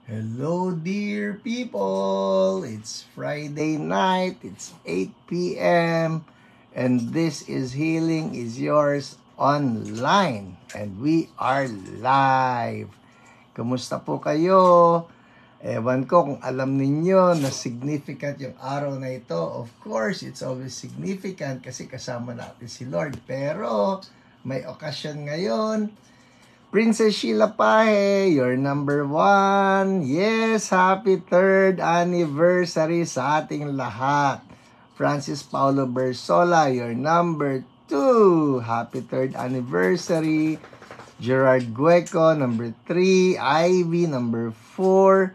Hello dear people, it's Friday night, it's 8 p.m. and this is Healing is Yours online and we are live. Kumusta po kayo? Ewan ko kung alam ninyo na significant yung araw na ito. Of course, it's always significant kasi kasama natin si Lord. Pero may okasyon ngayon. Princess Sheila Pahe, you're number 1. Yes, happy 3rd anniversary sa ating lahat. Francis Paulo Bersola, you're number 2. Happy 3rd anniversary. Gerard Gueco, number 3. Ivy, number 4.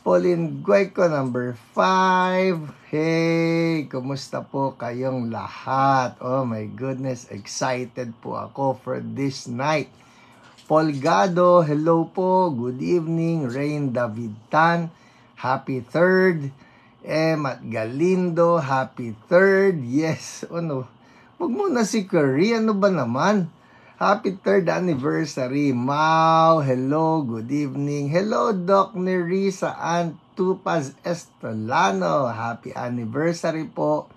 Pauline Gueco, number 5. Hey, kumusta po kayong lahat? Oh my goodness, excited po ako for this night. Polgado, hello po, good evening. Rain David Tan, happy 3rd. At Galindo, happy 3rd. Yes, ano, wag muna si Curry, ano ba naman? Happy 3rd anniversary. Mau, hello, good evening. Hello, Doc Nerissa Antupaz Estolano. Happy anniversary po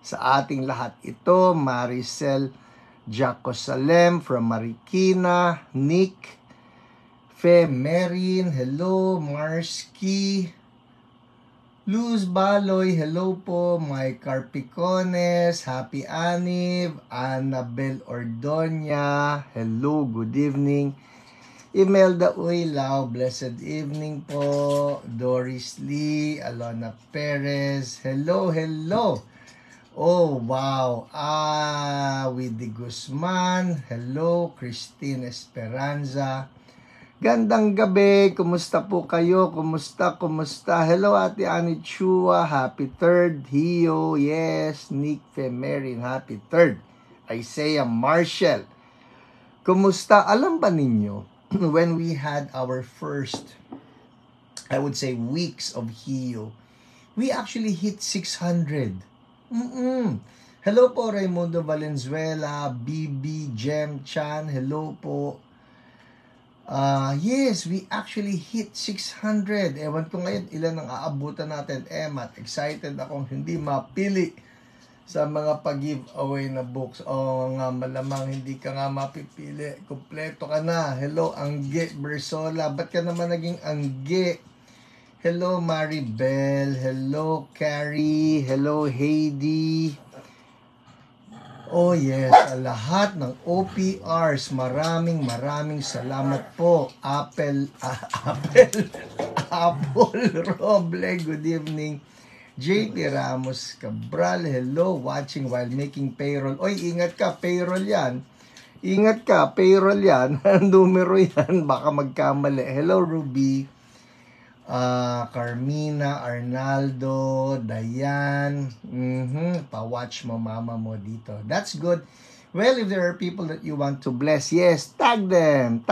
sa ating lahat ito. Maricel Jaco Salem from Marikina, Nick, Fe Merin, hello, Marski, Luz Baloy, hello po, Mike Carpicones, happy Anib, Annabel Ordonia, hello, good evening, Imelda Uylao, blessed evening po, Doris Lee, Alona Perez, hello, hello. Oh, wow. Widdy Guzman. Hello, Christine Esperanza. Gandang gabi. Kumusta po kayo? Kumusta? Hello, Ate Annie Chua. Happy 3rd. Hio. Yes. Nick Femerin. Happy 3rd. Isaiah Marshall. Kumusta? Alam ba ninyo, when we had our first, I would say, weeks of Hio, we actually hit 600. Hello po Raimundo Valenzuela, BB Jem Chan, hello po. Yes, we actually hit 600. Ewan ko ngayon ilan ang aabutan natin. At excited akong hindi mapili sa mga pag-giveaway na books. Nga, malamang hindi ka nga mapipili. Kompleto ka na. Hello, Angge Bersola. Ba't ka naman naging Angge? Hello, Maribel. Hello, Carrie. Hello, Heidi. Oh yes, sa lahat ng OPRs, maraming salamat po. Apple Roble, good evening. JP Ramos Cabral, hello, watching while making payroll. Oy, ingat ka, payroll yan. Ingat ka, payroll yan. Numero yan, baka magkamali. Hello, Ruby. Carmina, Arnaldo, Dayan, pa-watch mo mama mo dito. That's good. Well, if there are people that you want to bless, yes, tag them.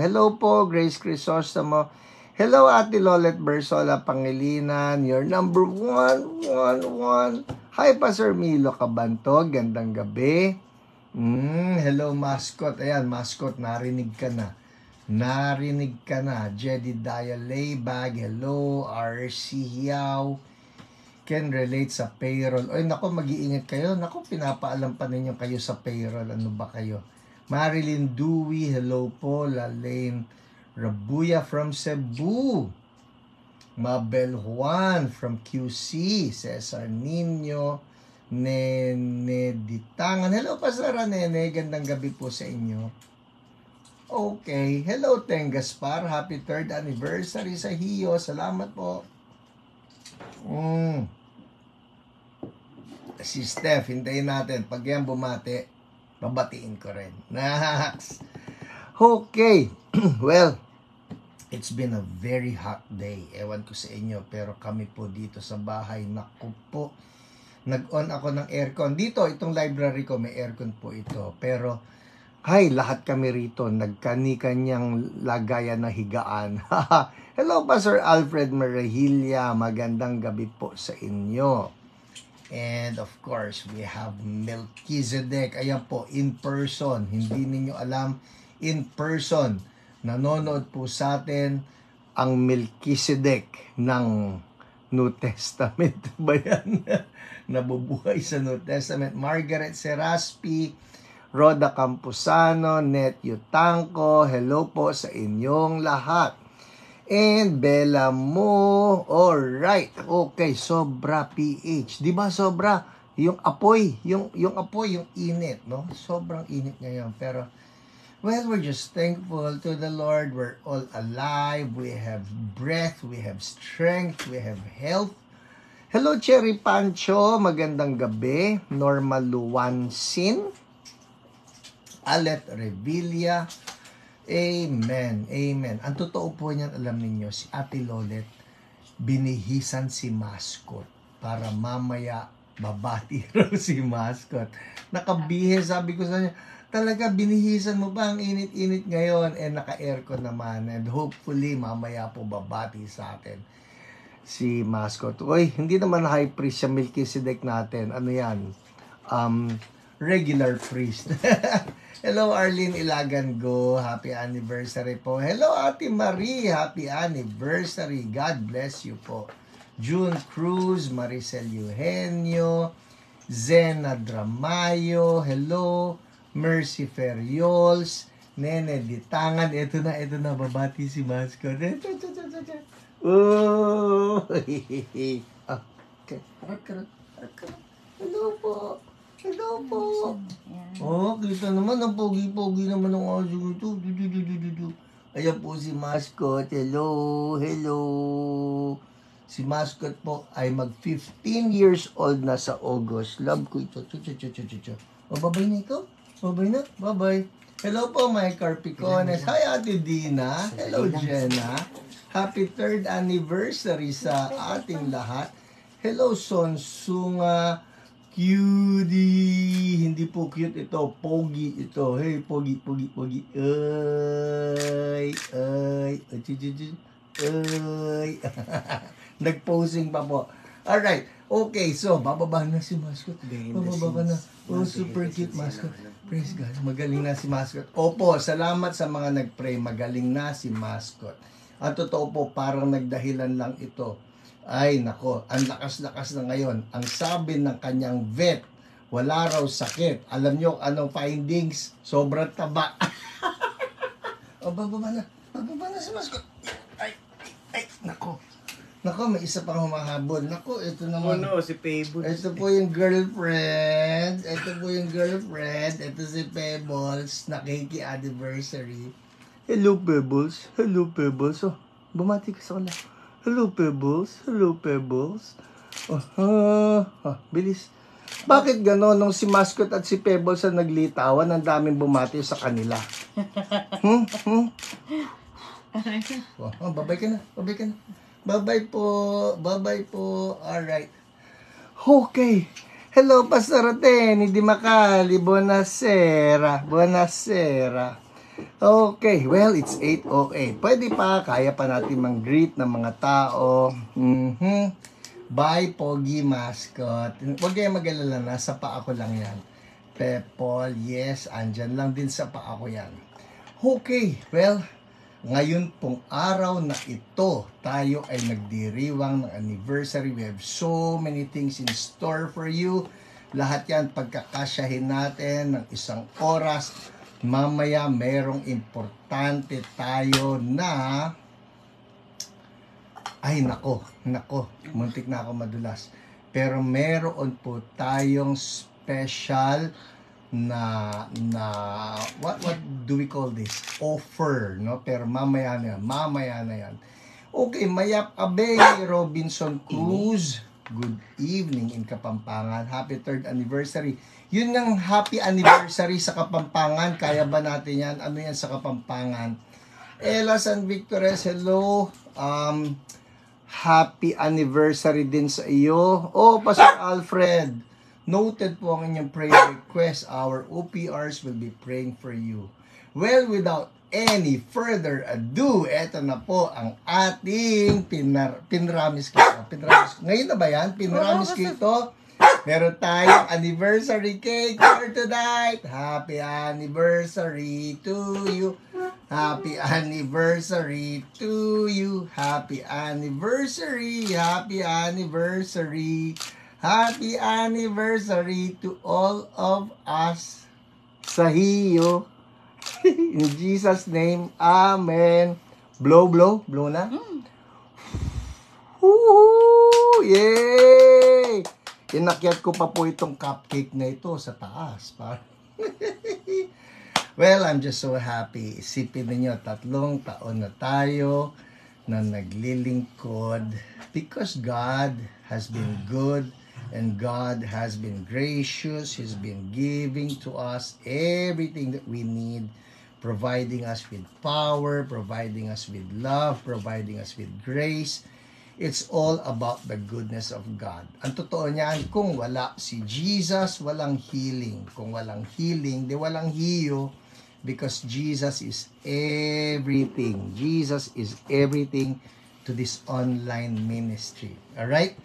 Hello po, Grace Crisostomo. Hello, Ate Lolet Bersola Pangilinan. You're number 1. Hi, Pastor Milo Cabantog. Gandang gabi. Hello, mascot. Ayan, mascot, narinig ka na. Jedidiah Laybag, hello. RC Hiao, can relate sa payroll. Oy, nako, mag-iingat kayo. Nako, pinapaalam pa ninyo kayo sa payroll. Ano ba kayo? Marilyn Dewey, hello po. Lalaine Rabuya from Cebu. Mabel Juan from QC. Cesar Nino. Nene Ditangan. Hello, Pastor Nene. Gandang gabi po sa inyo. Okay. Hello, Teng Gaspar. Happy 3rd anniversary sa Hio. Salamat po. Si Steph, hintayin natin. Pag yan bumati, babatiin ko rin. Next. Okay. Well, it's been a very hot day. Ewan ko sa inyo, pero kami po dito sa bahay, naku po, nag-on ako ng aircon. Dito, itong library ko, may aircon po ito. Pero, lahat kami rito, nagkani-kanyang lagayan na higaan. Hello, Pastor Alfred Marahilla. Magandang gabi po sa inyo. And of course, we have Melchizedek. Ayan po, in person. Hindi ninyo alam, in person. Nanonood po sa atin ang Melchizedek ng New Testament. Ba yan? Nabubuhay sa New Testament. Margaret Seraspi, Roda Campusano, Net Yutanco, hello po sa inyong lahat. And Bella Mo, alright. Okay, sobra PH. Di ba sobra? Yung apoy, yung apoy, yung init, no? Sobrang init ngayon. Pero, well, we're just thankful to the Lord. We're all alive. We have breath. We have strength. We have health. Hello, Cherry Pancho. Magandang gabi. Norma Luwansin. Alet Revilla. Amen. Amen. Ang totoo po niyan, alam niyo si Ate Lolet, binihisan si Mascot para mamaya babati raw si Mascot. Nakabihis, sabi ko sa niya, talaga binihisan mo ba ang init-init ngayon? Naka-aircon naman. And hopefully, mamaya po babati sa atin si Mascot. Uy, hindi naman high priest siya, Melchizedek natin. Ano yan? Regular priest. Hello, Arlene Ilagan Go. Happy anniversary po. Hello, Ate Marie. Happy anniversary. God bless you po. June Cruz, Maricel Eugenio, Zena Dramayo. Hello, Mercy Ferriols, Nene Ditangan. Ito na, babati si Mascot. Oh! Okay. Hello po. Hello po. Oh, kita naman, ang pogi-pogi naman ng aso ito. Ayan po si Mascot. Hello, hello. Si Mascot po ay mag 15 years old na sa August. Love ko ito. O, babay na ikaw? Babay na? Babay. Hello po, my Carpicones. Hi, Ate Dina. Hello, Jenna. Happy 3rd anniversary sa ating lahat. Hello, Sonsunga. Cutie. Hindi po cute ito. Pogi ito. Hey, pogi. Ay. Nag-posing pa po. Alright. Okay, so, bababa na si Mascot. Bababa na. Oh, super cute, Mascot. Praise God. Magaling na si Mascot. Opo, salamat sa mga nag-pray. Magaling na si Mascot. Ang totoo po, parang nagdahilan lang ito. Ay, nako, ang lakas-lakas na ngayon. Ang sabi ng kanyang vet, wala raw sakit. Alam nyo anong findings? Sobrang taba. O, bababa na si Mascot. Ay, nako. Nako, may isa pang humahabol. Nako, ito naman. Oh no, si Pebbles. Ito po yung girlfriend. Ito si Pebbles. Nakiki-anniversary. Hello, Pebbles. Oh, bumati ka sa kanila. Hello, Pebbles. Bilis. Bakit gano'n? Nung si Mascot at si Pebbles ang naglitawan, ang daming bumati sa kanila. Babay ka na. Bye-bye po. Alright. Okay. Hello, Pastor Atene Di Macali. Buonasera. Okay, well, it's 8:08. Pwede pa, kaya pa natin mang-greet ng mga tao. Bye, Pogi Mascot. Huwag kayong mag-alala, nasa paa ko lang yan. Pepol, yes, andyan lang din sa paa ko yan. Okay, well, ngayon pong araw na ito, tayo ay nagdiriwang ng anniversary. We have so many things in store for you. Lahat yan pagkakasyahin natin ng isang oras. Mamaya merong importante tayo na nako, muntik na ako madulas. Pero meron po tayong special na what do we call this? Offer, no? Pero mamaya na yan. Okay, Mayap Abe, Robinson Cruz. Good evening in Kapampangan. Happy 3rd anniversary. Yun ang happy anniversary sa Kapampangan. Kaya ba natin yan? Ano yan sa Kapampangan? Ella San Victores, hello. Happy anniversary din sa iyo. Oh, Pastor Alfred. Noted po ang inyong prayer request. Our OPRs will be praying for you. Well, without any further ado, eto na po ang ating pinramis kito. Ngayon na ba yan? Pinramis kito. Meron tayong anniversary cake for tonight. Happy anniversary to you. Happy anniversary to you. Happy anniversary. Happy anniversary. Happy anniversary to all of us. Sahiyo. In Jesus' name, Amen. Blow, blow. Blow na. Woohoo! Yay! Inakyat ko pa po itong cupcake na ito sa taas. Well, I'm just so happy. Isipin niyo, 3 taon na tayo na naglilingkod because God has been good and God has been gracious. He's been giving to us everything that we need, providing us with power, providing us with love, providing us with grace. It's all about the goodness of God. Ang totoo niyan, kung wala si Jesus, walang healing. Kung walang healing, di walang hiyo, because Jesus is everything. Jesus is everything to this online ministry. Alright?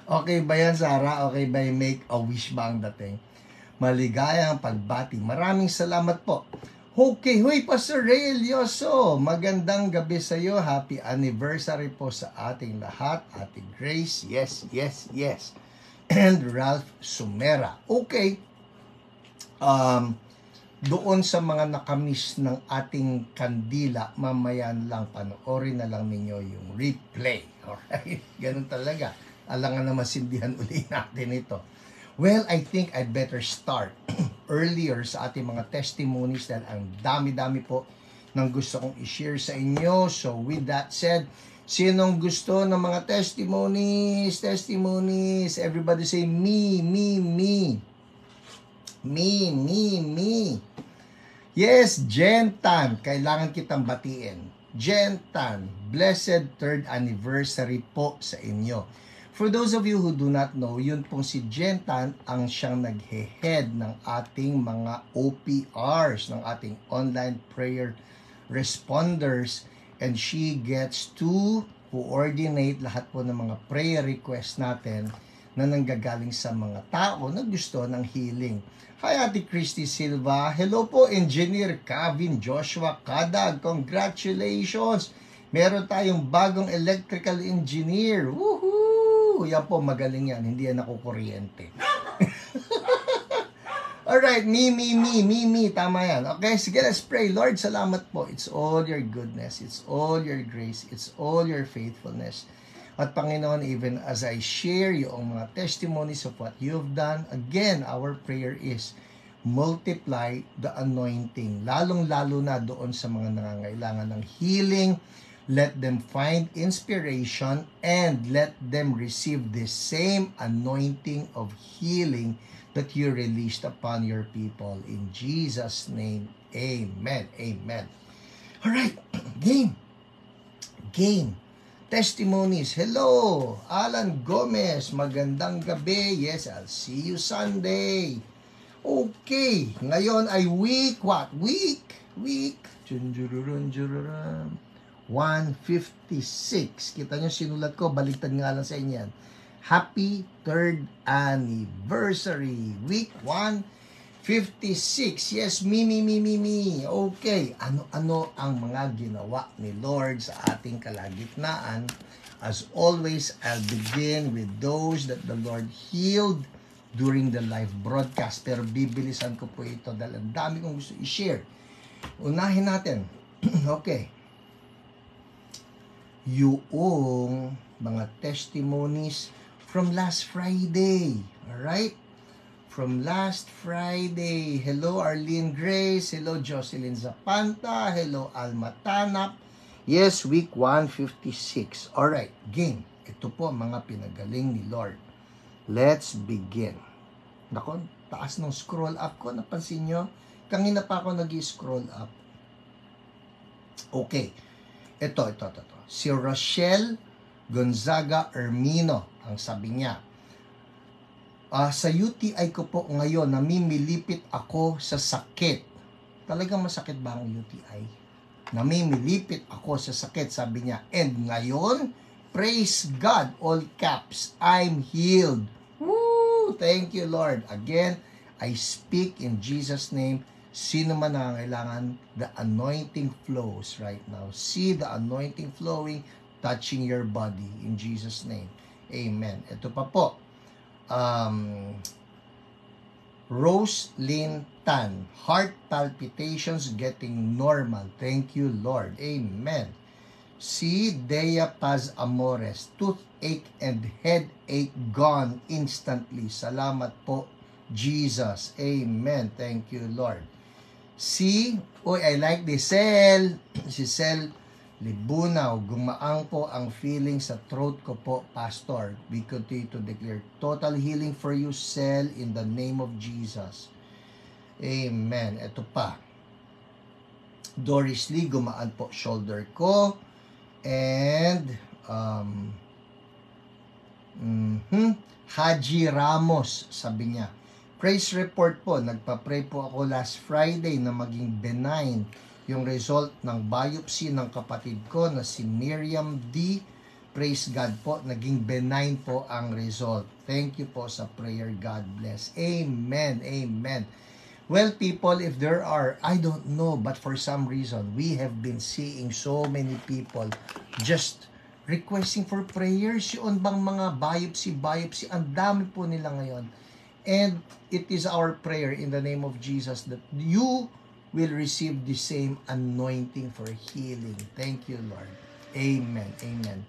Okay ba yan, Sarah? Okay ba yung make a wish ba ang dating? Maligayang pagbati. Maraming salamat po. Okay, huy, Pastor Ray Elioso, magandang gabi sa iyo. Happy anniversary po sa ating lahat. Ate Grace, yes, yes, yes. And Ralph Sumera. Okay, doon sa mga nakamiss ng ating kandila, mamaya lang, panoorin na lang ninyo yung replay. Alright, ganun talaga. Alangan na masindihan uli natin ito. Well, I think I'd better start earlier sa ating mga testimonies dahil ang dami-dami po ng gusto kong i-share sa inyo. So with that said, sinong gusto ng mga testimonies? Everybody say me, me, me. Me, me, me. Yes, Jentan, kailangan kitang batiin. Jentan, blessed 3rd anniversary po sa inyo. For those of you who do not know, yun pong si Jentan ang siyang naghe-head ng ating mga OPRs, ng ating online prayer responders, and she gets to coordinate lahat po ng mga prayer requests natin na nanggagaling sa mga tao na gusto ng healing. Hi, Ate Christy Silva. Hello po, Engineer Kevin Joshua Kadag. Congratulations! Meron tayong bagong electrical engineer. Woohoo! Yan po, magaling yan. Hindi yan nakukuryente. Alright, me. Tama yan. Okay, sige, let's pray. Lord, salamat po. It's all your goodness. It's all your grace. It's all your faithfulness. At Panginoon, even as I share yung mga testimonies of what you've done, again, our prayer is multiply the anointing. Lalong-lalo na doon sa mga nangangailangan ng healing. Let them find inspiration and let them receive the same anointing of healing that you released upon your people. In Jesus' name, amen. Amen. All right, game. Testimonies. Hello, Alan Gomez. Magandang gabi. Yes, I'll see you Sunday. Okay, ngayon ay week. 156. Kita nyo, sinulat ko. Baliktad nga lang sa inyo yan. Happy 3rd anniversary. Week 156. Yes, me. Okay. Ano ang mga ginawa ni Lord sa ating kalagitnaan? As always, I'll begin with those that the Lord healed during the live broadcast. Pero bibilisan ko po ito dahil ang dami kong gusto i-share. Unahin natin. Okay. Yung mga testimonies from last Friday. Alright? From last Friday. Hello, Arlene Grace. Hello, Jocelyn Zapanta. Hello, Alma Tanap. Yes, week 156. Alright, game. Ito po ang mga pinagaling ni Lord. Let's begin. Nako, taas ng scroll up ko. Napansin nyo? Kanina pa ako nag-scroll up. Okay. Ito. Si Rochelle Gonzaga Ermino, ang sabi niya, sa UTI ko po ngayon, namimilipit ako sa sakit. Talagang masakit ba ang UTI? Namimilipit ako sa sakit, sabi niya. And ngayon, praise God, all caps, I'm healed. Thank you, Lord. Again, I speak in Jesus' name. Sino man nangangailangan, the anointing flows right now. See the anointing flowing, touching your body in Jesus' name. Amen. Ito pa po. Roslyn Tan, heart palpitations getting normal. Thank you, Lord. Amen. Si Dea Paz Amores, toothache and headache gone instantly. Salamat po, Jesus. Amen. Thank you, Lord. I like this, si Sel Libunaw, gumaang po ang feeling sa throat ko po, Pastor. We continue to declare total healing for you, Sel, in the name of Jesus. Amen. Ito pa. Doris Lee, gumaan po shoulder ko. And Haji Ramos, sabi niya, praise report po, nagpa-pray po ako last Friday na maging benign yung result ng biopsy ng kapatid ko na si Miriam D. Praise God po, naging benign po ang result. Thank you po sa prayer. God bless. Amen. Amen. Well, people, if there are, I don't know, but for some reason, we have been seeing so many people just requesting for prayers. Yun bang mga biopsy, ang dami po nila ngayon. And it is our prayer in the name of Jesus that you will receive the same anointing for healing. Thank you, Lord. Amen. Amen.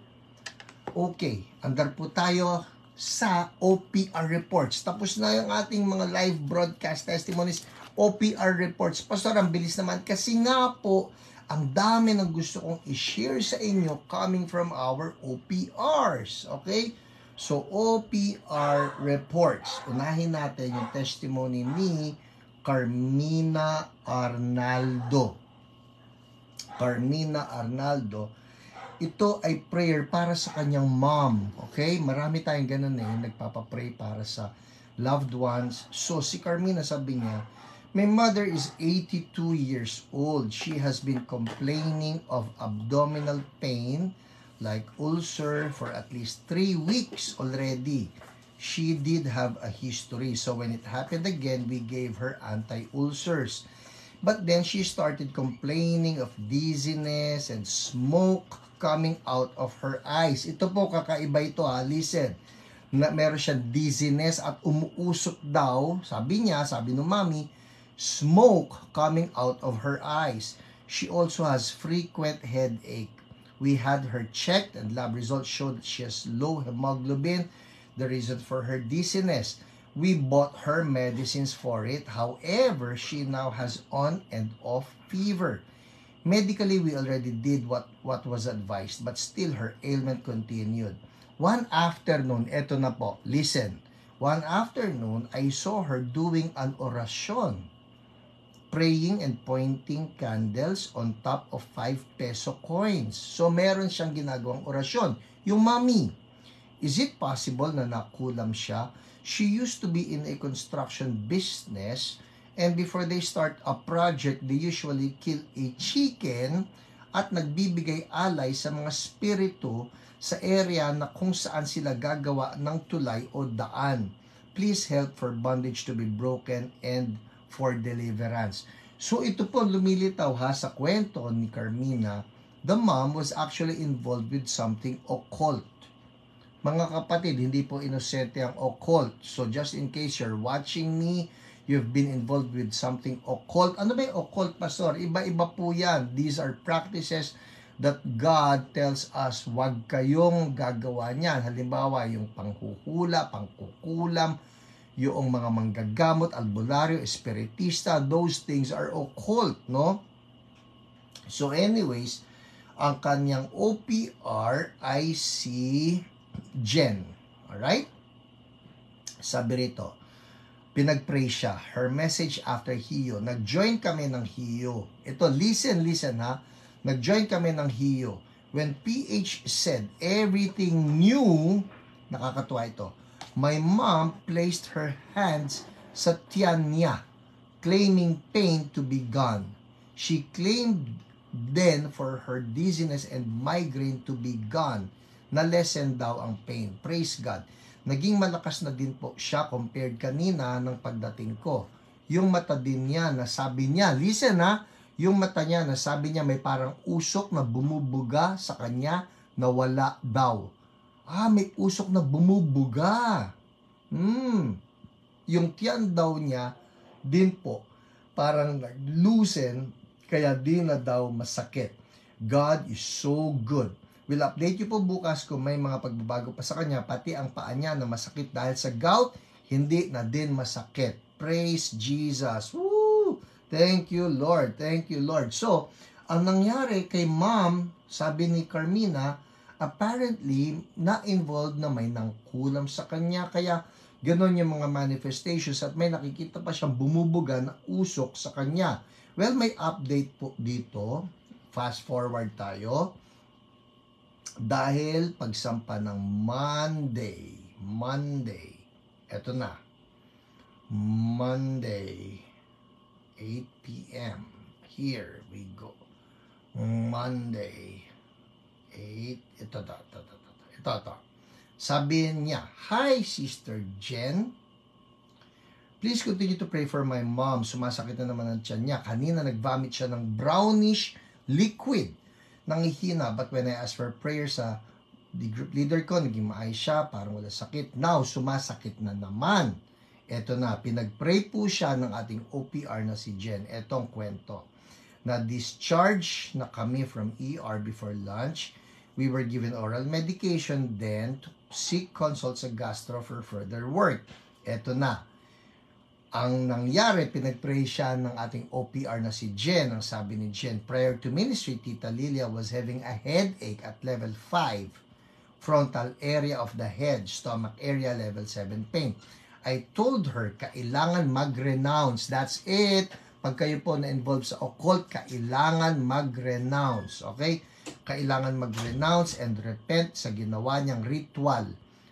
Okay, andar po tayo sa OPR reports. Tapos na yung ating mga live broadcast testimonies, OPR reports. Pastor, ang bilis naman kasi nga po, ang dami ng gusto kong i-share sa inyo coming from our OPRs. Okay? So, OPR reports. Unahin natin yung testimony ni Carmina Arnaldo. Carmina Arnaldo. Ito ay prayer para sa kanyang mom. Okay? Marami tayong ganun nagpapapray para sa loved ones. So, si Carmina sabi niya, my mother is 82 years old. She has been complaining of abdominal pain like ulcer for at least 3 weeks already. She did have a history. So when it happened again, we gave her anti-ulcers. But then she started complaining of dizziness and smoke coming out of her eyes. Ito po, kakaiba ito listen. Meron siyang dizziness at umuusok daw, sabi niya, sabi ng mami, smoke coming out of her eyes. She also has frequent headache. We had her checked and lab results showed that she has low hemoglobin, the reason for her dizziness. We bought her medicines for it. However, she now has on and off fever. Medically, we already did what was advised, but still her ailment continued. One afternoon, eto na po, listen. One afternoon, I saw her doing an orasyon, praying and pointing candles on top of 5 peso coins. So, meron siyang ginagawang orasyon. Yung mami, is it possible na nakulam siya? She used to be in a construction business, and before they start a project, they usually kill a chicken at nagbibigay alay sa mga spirito sa area na kung saan sila gagawa ng tulay o daan. Please help for bondage to be broken and for deliverance. So ito po lumilitaw sa kwento ni Carmina, the mom was actually involved with something occult. Mga kapatid, hindi po inosente ang occult. So just in case you're watching me, you've been involved with something occult. Ano ba yung occult, Pastor? Iba-iba po yan. These are practices that God tells us, wag kayong gagawa niyan. Halimbawa, yung panghuhula, pangkukulam, yung mga manggagamot, albularyo, espiritista, those things are occult, no? So anyways, ang kanyang OPR ay si Jen. Alright? Sabi rito, pinag-pray siya. Her message after HIO. Nag-join kami ng HIO. Ito, listen ha. Nag-join kami ng HIO. When PH said everything new, nakakatuwa ito, my mom placed her hands sa tiyan niya, claiming pain to be gone. She claimed then for her dizziness and migraine to be gone. Na-lessen daw ang pain. Praise God. naging malakas na din po siya compared kanina ng pagdating ko. Yung mata din niya, nasabi niya, listen ha, yung mata niya, nasabi niya may parang usok na bumubuga sa kanya na wala daw. May usok na bumubuga. Yung tiyan daw niya din po, parang nag-loosen, kaya di na daw masakit. God is so good. We'll update you po bukas kung may mga pagbabago pa sa kanya, pati ang paa niya na masakit dahil sa gout, hindi na din masakit. Praise Jesus. Woo! Thank you, Lord. Thank you, Lord. So, ang nangyari kay ma'am, sabi ni Carmina, apparently, na-involved na may nangkulam sa kanya, kaya ganon yung mga manifestations at may nakikita pa siyang bumubuga na usok sa kanya. Well, may update po dito. Fast forward tayo. Dahil pagsampa ng Monday, eto na, Monday, 8 p.m. Here we go. Monday, 8, ito. Sabi niya, "Hi, Sister Jen. Please continue to pray for my mom. Sumasakit na naman ang tiyan niya. Kanina nag-vomit siya ng brownish liquid. Nangihina, but when I asked for prayer sa the group leader ko, naging maayos siya, parang wala sakit. Now, sumasakit na naman." Eto na, pinag-pray po siya ng ating OPR na si Jen. Etong kwento. Na-discharge na kami from ER before lunch. We were given oral medication, then to seek consult sa gastro for further work. Eto na. Ang nangyari, pinag-pray siya ng ating OPR na si Jen. Ang sabi ni Jen, prior to ministry, Tita Lilia was having a headache at level 5. Frontal area of the head, stomach area, level 7 pain. I told her, kailangan mag-renounce. That's it. Pag kayo po na-involve sa occult, kailangan mag-renounce. Okay? Kailangan mag-renounce and repent sa ginawa niyang ritual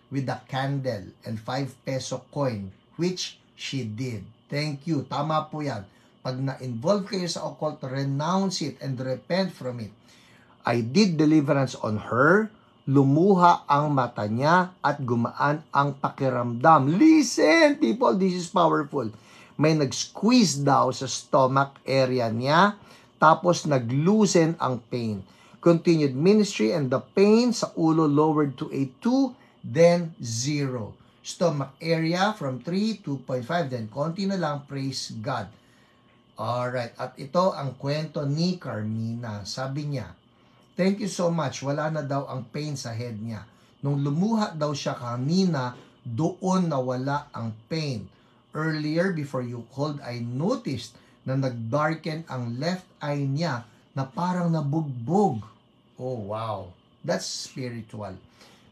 with a candle and 5 peso coin, which she did. Thank you. Tama po yan. Pag na-involve kayo sa occult, renounce it and repent from it. I did deliverance on her. Lumuha ang mata niya at gumaan ang pakiramdam. Listen, people, this is powerful. May nag-squeeze daw sa stomach area niya, tapos nag-loosen ang pain. Continued ministry and the pain sa ulo lowered to a 2, then 0. Stomach area from 3, 2.5, then konti na lang, praise God. Alright, at ito ang kwento ni Carmina. Sabi niya, thank you so much, wala na daw ang pain sa head niya. Nung lumuha daw siya kanina, doon nawala ang pain. Earlier, before you called, I noticed na nag-darken ang left eye niya na parang nabugbog. Oh, wow. That's spiritual.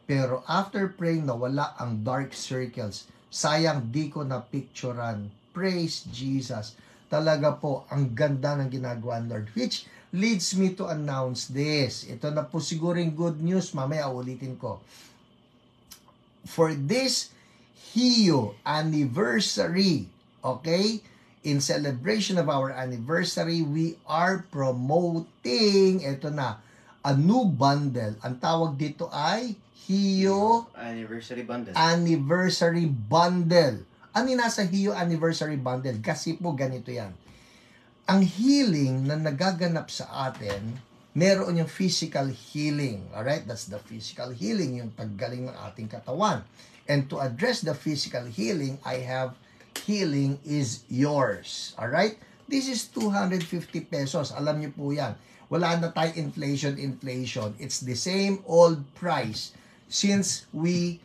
Pero after praying, nawala ang dark circles. Sayang, di ko na-picturean. Praise Jesus. Talaga po, ang ganda ng ginagawa ng Lord. Which leads me to announce this. Ito na po siguring good news. Mamaya ulitin ko. For this HIO anniversary, okay? In celebration of our anniversary, we are promoting, ito na, a new bundle. Ang tawag dito ay HIO Anniversary Bundle. Anniversary Bundle. Ano yung nasa HIO Anniversary Bundle? Kasi po ganito yan. Ang healing na nagaganap sa atin, meron yung physical healing. Alright? That's the physical healing, yung paggaling ng ating katawan. And to address the physical healing, I have Healing is Yours. Alright? This is 250 pesos. Alam niyo po yan. Wala na tayo inflation. It's the same old price since we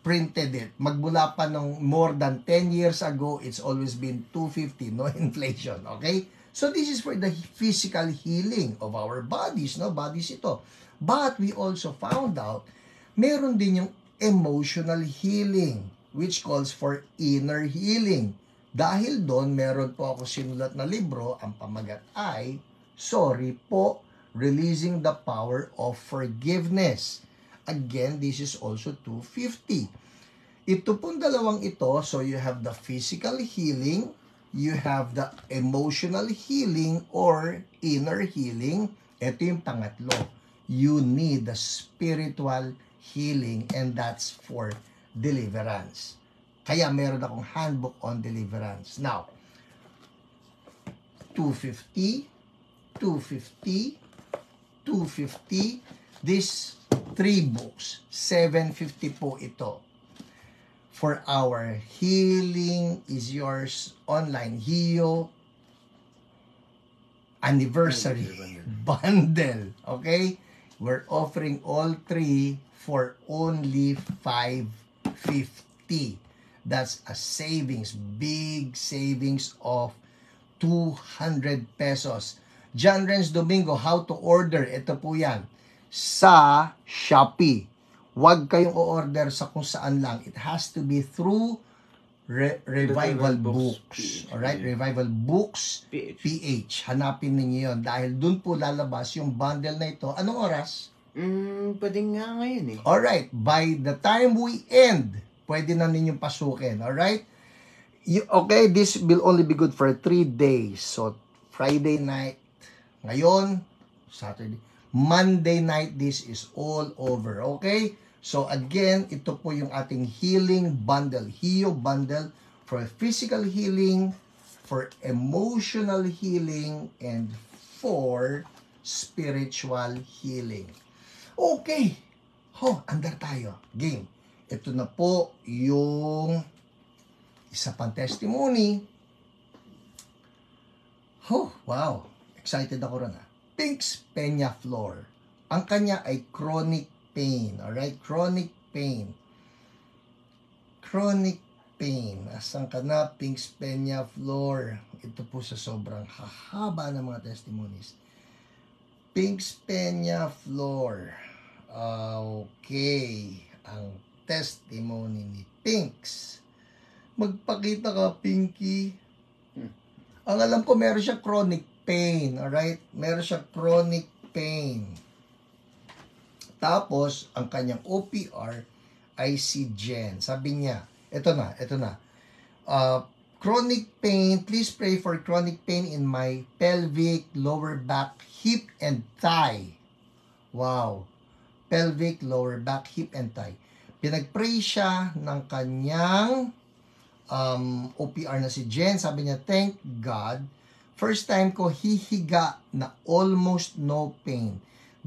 printed it. Magmula pa nung more than 10 years ago, it's always been 250, no inflation, okay? So this is for the physical healing of our bodies, no? Bodies ito. But we also found out, meron din yung emotional healing, which calls for inner healing. Dahil doon, meron po ako sinulat na libro, ang pamagat ay, Sorry Po, Releasing the Power of Forgiveness. Again, this is also 250. Ito pong dalawang ito, so you have the physical healing, you have the emotional healing or inner healing. Ito yung pangatlo. You need the spiritual healing, and that's for deliverance. Kaya meron akong handbook on deliverance. Now, 250, 250, 250. These 3 books, 750 po ito. For our Healing is Yours online HIO anniversary bundle. Okay? We're offering all 3 for only 550. That's a savings, big savings of 200 pesos. John Renz Domingo, how to order? Ito po yan. Sa Shopee. Huwag kayong o-order sa kung saan lang. It has to be through Revival Books. Alright? Revival Books PH. Hanapin ninyo yun. Dahil dun po lalabas yung bundle na ito. Anong oras? Pwede nga ngayon eh. Alright. By the time we end, pwede na ninyong pasukin. Alright? Okay, this will only be good for 3 days. So, Friday night, ngayon, Saturday, Monday night, this is all over. Okay? So, again, ito po yung ating healing bundle. HIO bundle for physical healing, for emotional healing, and for spiritual healing. Okay. Andar tayo. Game. Ito na po yung isa pang testimony. Wow. Excited ako rin Pinks Peñaflor. Ang kanya ay chronic pain. Alright? Chronic pain. Chronic pain. Asan ka na, Pinks Peñaflor? Ito po sa sobrang hahaba ng mga testimonies. Pinks Peñaflor. Okay. Ang testimony ni Pinks. Magpakita ka, Pinky. Ang alam ko, meron siya chronic pain. Alright? Meron siya chronic pain. Tapos, ang kanyang OPR ay si Jen. Sabi niya, ito na. Chronic pain, please pray for chronic pain in my pelvic, lower back, hip, and thigh. Wow. Pelvic, lower back, hip, and thigh. Pinag-pray siya ng kanyang OPR na si Jen. Sabi niya, thank God. First time ko hihiga na almost no pain.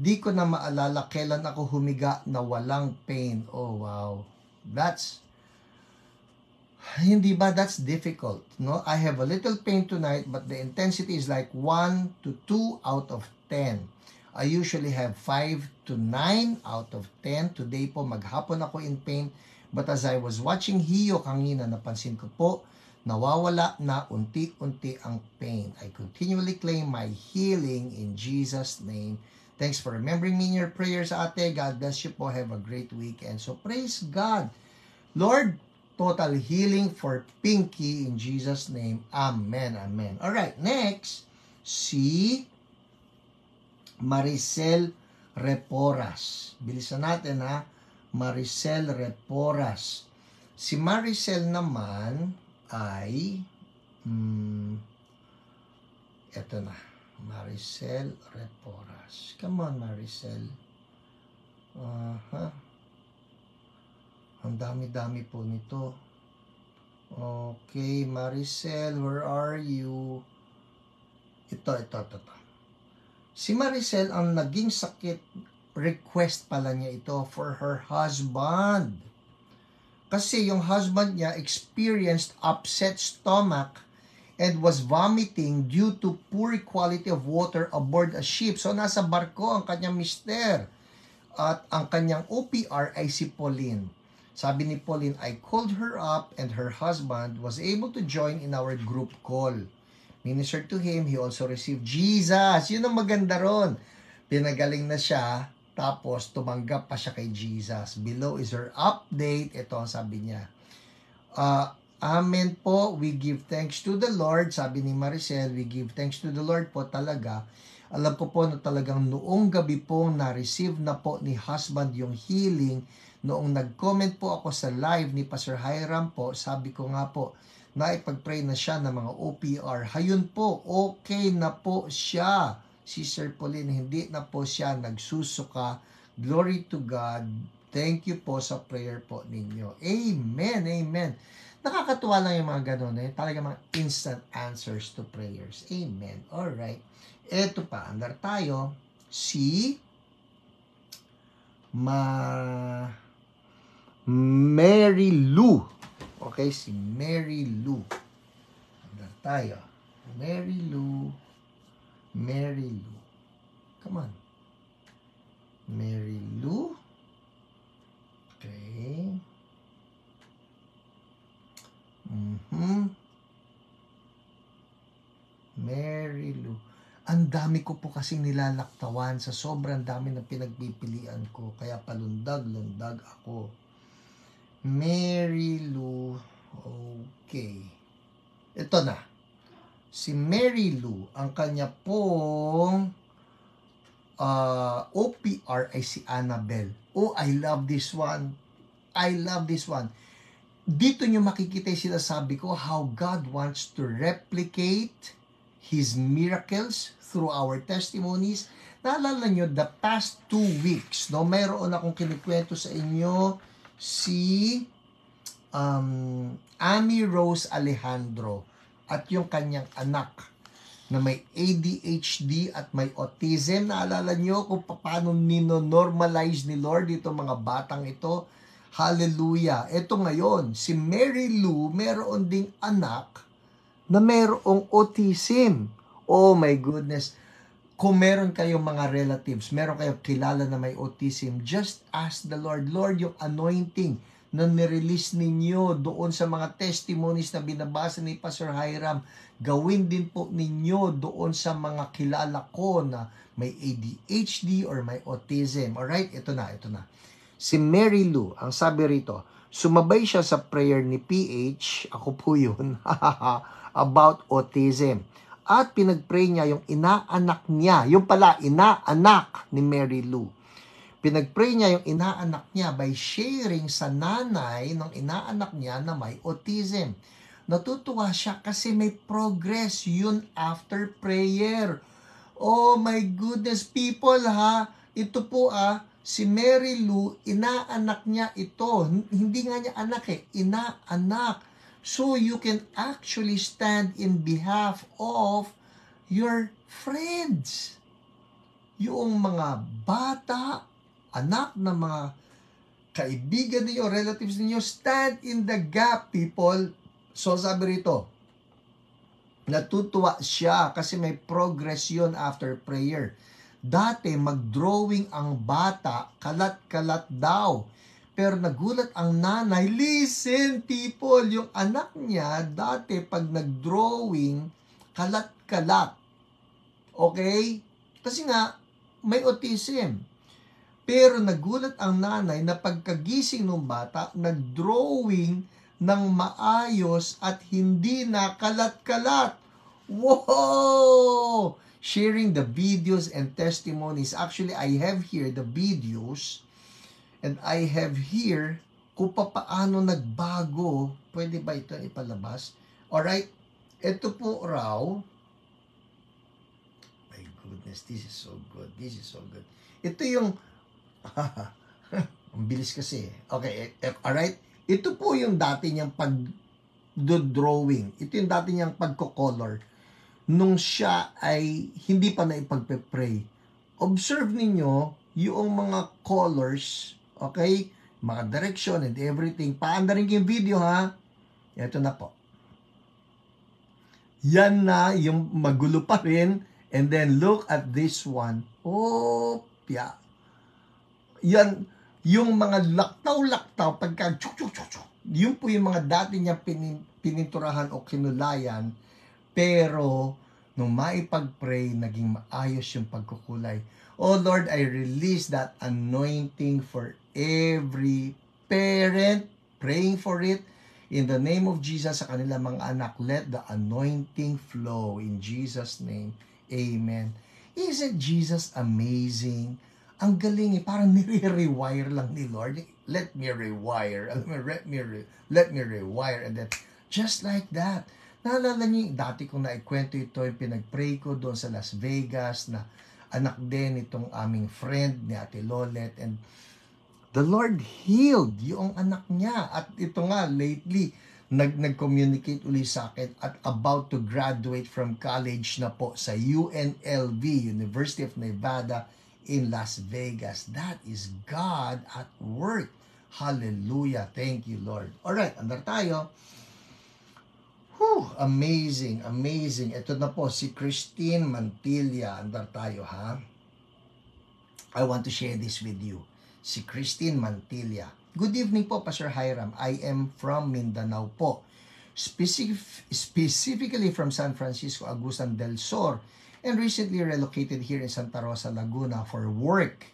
Di ko na maalala kailan ako humiga na walang pain. Oh, wow. Hindi ba that's difficult? No? I have a little pain tonight, but the intensity is like 1 to 2 out of 10. I usually have 5 to 9 out of 10. Today po, maghapon ako in pain. But as I was watching HIO kanina, napansin ko po, nawawala na unti-unti ang pain. I continually claim my healing in Jesus' name. Thanks for remembering me in your prayers, ate. God bless you po. Have a great weekend. So praise God. Lord, total healing for Pinky in Jesus' name. Amen. Amen. Alright, next, si Maricel Reporas. Bilisan natin Maricel Reporas. Si Maricel naman ay eto na. Maricel Reporas. Come on, Maricel. Ang dami-dami po nito. Okay, Maricel, where are you? Ito. Si Maricel, ang naging sakit, request pala niya ito for her husband. Kasi yung husband niya experienced upset stomach and was vomiting due to poor quality of water aboard a ship. So, nasa barko ang kanyang mister. At ang kanyang OPR ay si Pauline. Sabi ni Pauline, I called her up and her husband was able to join in our group call. Ministered to him, he also received Jesus. Yun ang maganda ron. Pinagaling na siya, tapos tumanggap pa siya kay Jesus. Below is her update. Ito ang sabi niya. Amen po, we give thanks to the Lord. Sabi ni Maricel, we give thanks to the Lord po talaga. Alam ko po na talagang noong gabi po na-receive na po ni husband yung healing. Noong nag-comment po ako sa live ni Pastor Hiram po, sabi ko nga po, na ipag-pray na siya ng mga OPR. Hayun po, okay na po siya. Si Sir Pauline, hindi na po siya nagsusuka. Glory to God. Thank you po sa prayer po ninyo. Amen, amen. Nakakatuwa lang yung mga ganun. Talaga mga instant answers to prayers. Amen. Alright. Eto pa, andar tayo. Si Mary Lou. Okay, si Mary Lou. Andar tayo. Mary Lou. Mary Lou. Come on. Mary Lou. Okay. Mary Lou. Ang dami ko po kasing nilalaktawan sa sobrang dami ng pinagpipilian ko. Kaya palundag-lundag ako. Mary Lou. Okay. Ito na. Si Mary Lou, ang kanya pong OPR ay si Annabelle. Oh, I love this one. I love this one. Dito nyo makikita yung sinasabi ko how God wants to replicate His miracles through our testimonies. Naalala nyo, the past 2 weeks, no, mayroon akong kinikwento sa inyo si Amy Rose Alejandro at yung kanyang anak na may ADHD at may autism. Naalala nyo kung paano nino-normalize ni Lord dito mga batang ito. Hallelujah. Ito ngayon, si Mary Lou, meron ding anak na merong autism. Oh my goodness. Kung meron kayong mga relatives, meron kayong kilala na may autism, just ask the Lord, Lord, yung anointing na nirelease ninyo doon sa mga testimonies na binabasa ni Pastor Hiram, gawin din po ninyo doon sa mga kilala ko na may ADHD or may autism. Alright, ito na. Si Mary Lou, ang sabi rito, sumabay siya sa prayer ni PH, ako po yun, about autism. At pinagpray niya yung inaanak niya, yung pala, inaanak ni Mary Lou. Pinagpray niya yung inaanak niya by sharing sa nanay ng inaanak niya na may autism. Natutuwa siya kasi may progress yun after prayer. Oh my goodness, people ha. Ito po si Mary Lou, inaanak niya ito. Hindi nga niya anak inaanak. So you can actually stand in behalf of your friends. Yung mga bata, anak ng mga kaibigan ninyo, relatives ninyo, stand in the gap, people. So sabi rito, natutuwa siya kasi may progress yun after prayer. Dati mag-drawing ang bata, kalat-kalat daw. Pero nagulat ang nanay, listen people, yung anak niya dati pag nag-drawing, kalat-kalat. Okay? Kasi nga, may autism. Pero nagulat ang nanay na pagkagising ng bata, nag-drawing ng maayos at hindi na kalat-kalat. Wow! Sharing the videos and testimonies. Actually, I have here the videos and I have here kung paano nagbago. Pwede ba ito ipalabas? Alright, ito po raw. My goodness, this is so good. This is so good. Ito yung ang bilis kasi. Okay, alright. Ito po yung dati niyang pag-drawing. Ito yung dati niyang pagko-color. Nung siya ay hindi pa na ipagpe-pray. Observe ninyo yung mga colors, okay? Mga direction and everything. Paandarin ko yung video ha. Ito na po. Yan na yung magulo pa rin. And then look at this one. Oh, yeah. Yan, yung mga laktaw-laktaw, pagka chuk-chuk-chuk-chuk, yun po yung mga dati niya pininturahan o kinulayan, pero nung maipag-pray, naging maayos yung pagkukulay. Oh Lord, I release that anointing for every parent, praying for it, in the name of Jesus, sa kanilang mga anak, let the anointing flow, in Jesus' name, amen. Isn't Jesus amazing? Ang galing parang nire-rewire lang ni Lord. Let me rewire. Let me rewire. And then, just like that. Naalala niyo, dati kong naikwento ito, yung pinag-pray ko doon sa Las Vegas, na anak din itong aming friend ni Ate Lolet. And the Lord healed yung anak niya. At ito nga, lately, nag-communicate uli sa akin at about to graduate from college na po sa UNLV, University of Nevada in Las Vegas. That is God at work. Hallelujah. Thank you, Lord. Alright, andar tayo. Amazing, amazing. Ito na po, si Christine Mantilla. Andar tayo, ha? I want to share this with you. Si Christine Mantilla. Good evening po, Pastor Hiram. I am from Mindanao po. Specifically from San Francisco, Agusan del Sur, and recently relocated here in Santa Rosa, Laguna for work.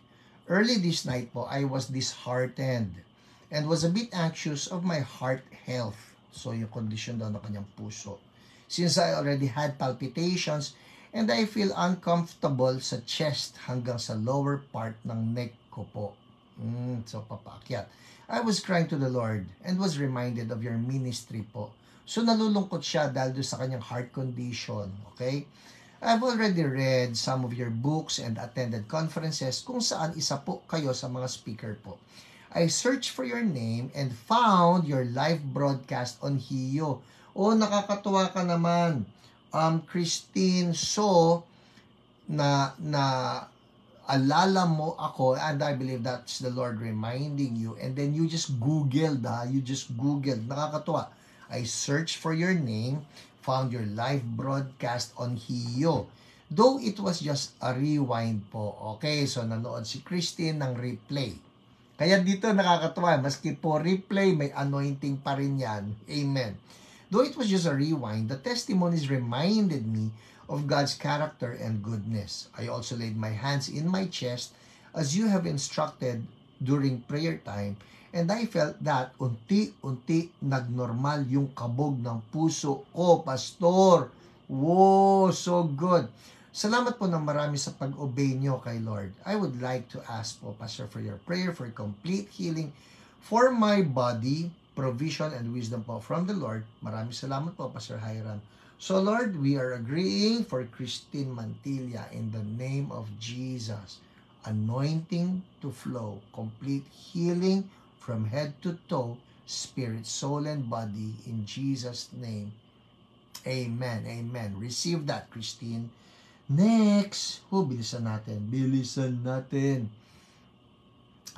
Early this night po, I was disheartened and was a bit anxious of my heart health. So, yung condition daw ng kanyang puso. Since I already had palpitations and I feel uncomfortable sa chest hanggang sa lower part ng neck ko po. So, papaakyat. I was crying to the Lord and was reminded of your ministry po. So, nalulungkot siya dahil doon sa kanyang heart condition. Okay? I've already read some of your books and attended conferences kung saan isa po kayo sa mga speaker po. I searched for your name and found your live broadcast on Hiyo. Nakakatuwa ka naman. Christine, so, alala mo ako, and I believe that's the Lord reminding you, and then you just Googled, nakakatuwa. I searched for your name, found your live broadcast on Hiyo. Though it was just a rewind po. Okay, so nanood si Christine ng replay. Kaya dito nakakatuwa, maski po replay, may anointing pa rin yan. Amen. Though it was just a rewind, the testimonies reminded me of God's character and goodness. I also laid my hands in my chest as you have instructed during prayer time, and I felt that unti-unti nagnormal yung kabog ng puso ko, Pastor. Wow, so good. Salamat po ng marami sa pag-obey nyo kay Lord. I would like to ask po, Pastor, for your prayer for complete healing for my body, provision and wisdom po from the Lord. Maraming salamat po, Pastor Hiram. So Lord, we are agreeing for Christine Mantilla in the name of Jesus. Anointing to flow, complete healing from head to toe, spirit, soul, and body in Jesus' name. Amen. Amen. Receive that, Christine. Next. Bilisan natin.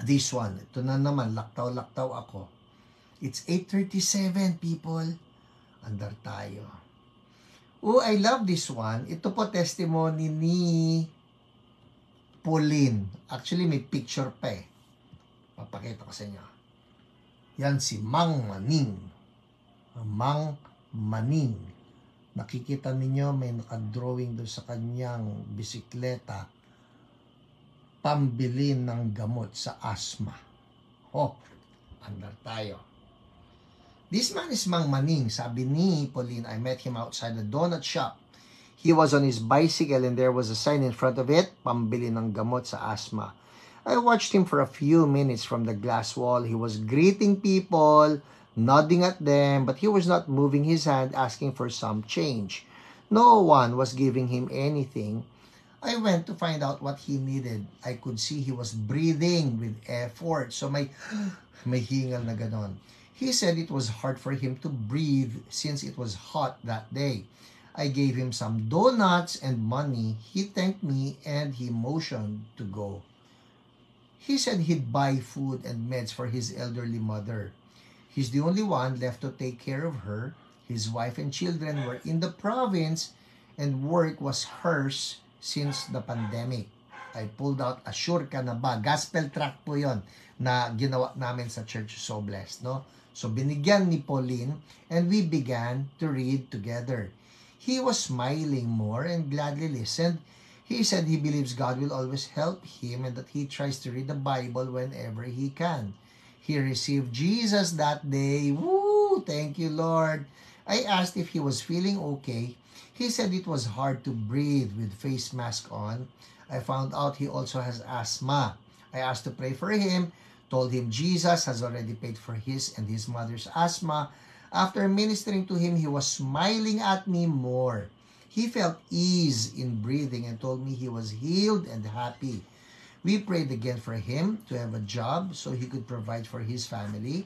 This one. Ito na naman. Laktaw ako. It's 8:37, people. Andar tayo. I love this one. Ito po testimony ni Pauline. Actually, may picture pa eh. Papakita ko sa inyo. Yan si Mang Maning. Mang Maning. Nakikita ninyo, may nakadrawing doon sa kanyang bisikleta. Pambili ng gamot sa asthma. Andar tayo. This man is Mang Maning. Sabi ni Pauline, I met him outside the donut shop. He was on his bicycle and there was a sign in front of it, pambili ng gamot sa asthma. I watched him for a few minutes from the glass wall. He was greeting people, nodding at them, but he was not moving his hand asking for some change. No one was giving him anything. I went to find out what he needed. I could see he was breathing with effort. So may hingal na ganon. He said it was hard for him to breathe since it was hot that day. I gave him some donuts and money. He thanked me and he motioned to go. He said he'd buy food and meds for his elderly mother. He's the only one left to take care of her. His wife and children were in the province and work was hers since the pandemic. I pulled out a Sure Ka Na Ba? Gospel track po yon na ginawa namin sa Church So Blessed, no? So, binigyan ni Pauline and we began to read together. He was smiling more and gladly listened. He said he believes God will always help him and that he tries to read the Bible whenever he can. He received Jesus that day. Woo! Thank you, Lord. I asked if he was feeling okay. He said it was hard to breathe with face mask on. I found out he also has asthma. I asked to pray for him. Told him Jesus has already paid for his and his mother's asthma. After ministering to him, he was smiling at me more. He felt ease in breathing and told me he was healed and happy. We prayed again for him to have a job so he could provide for his family.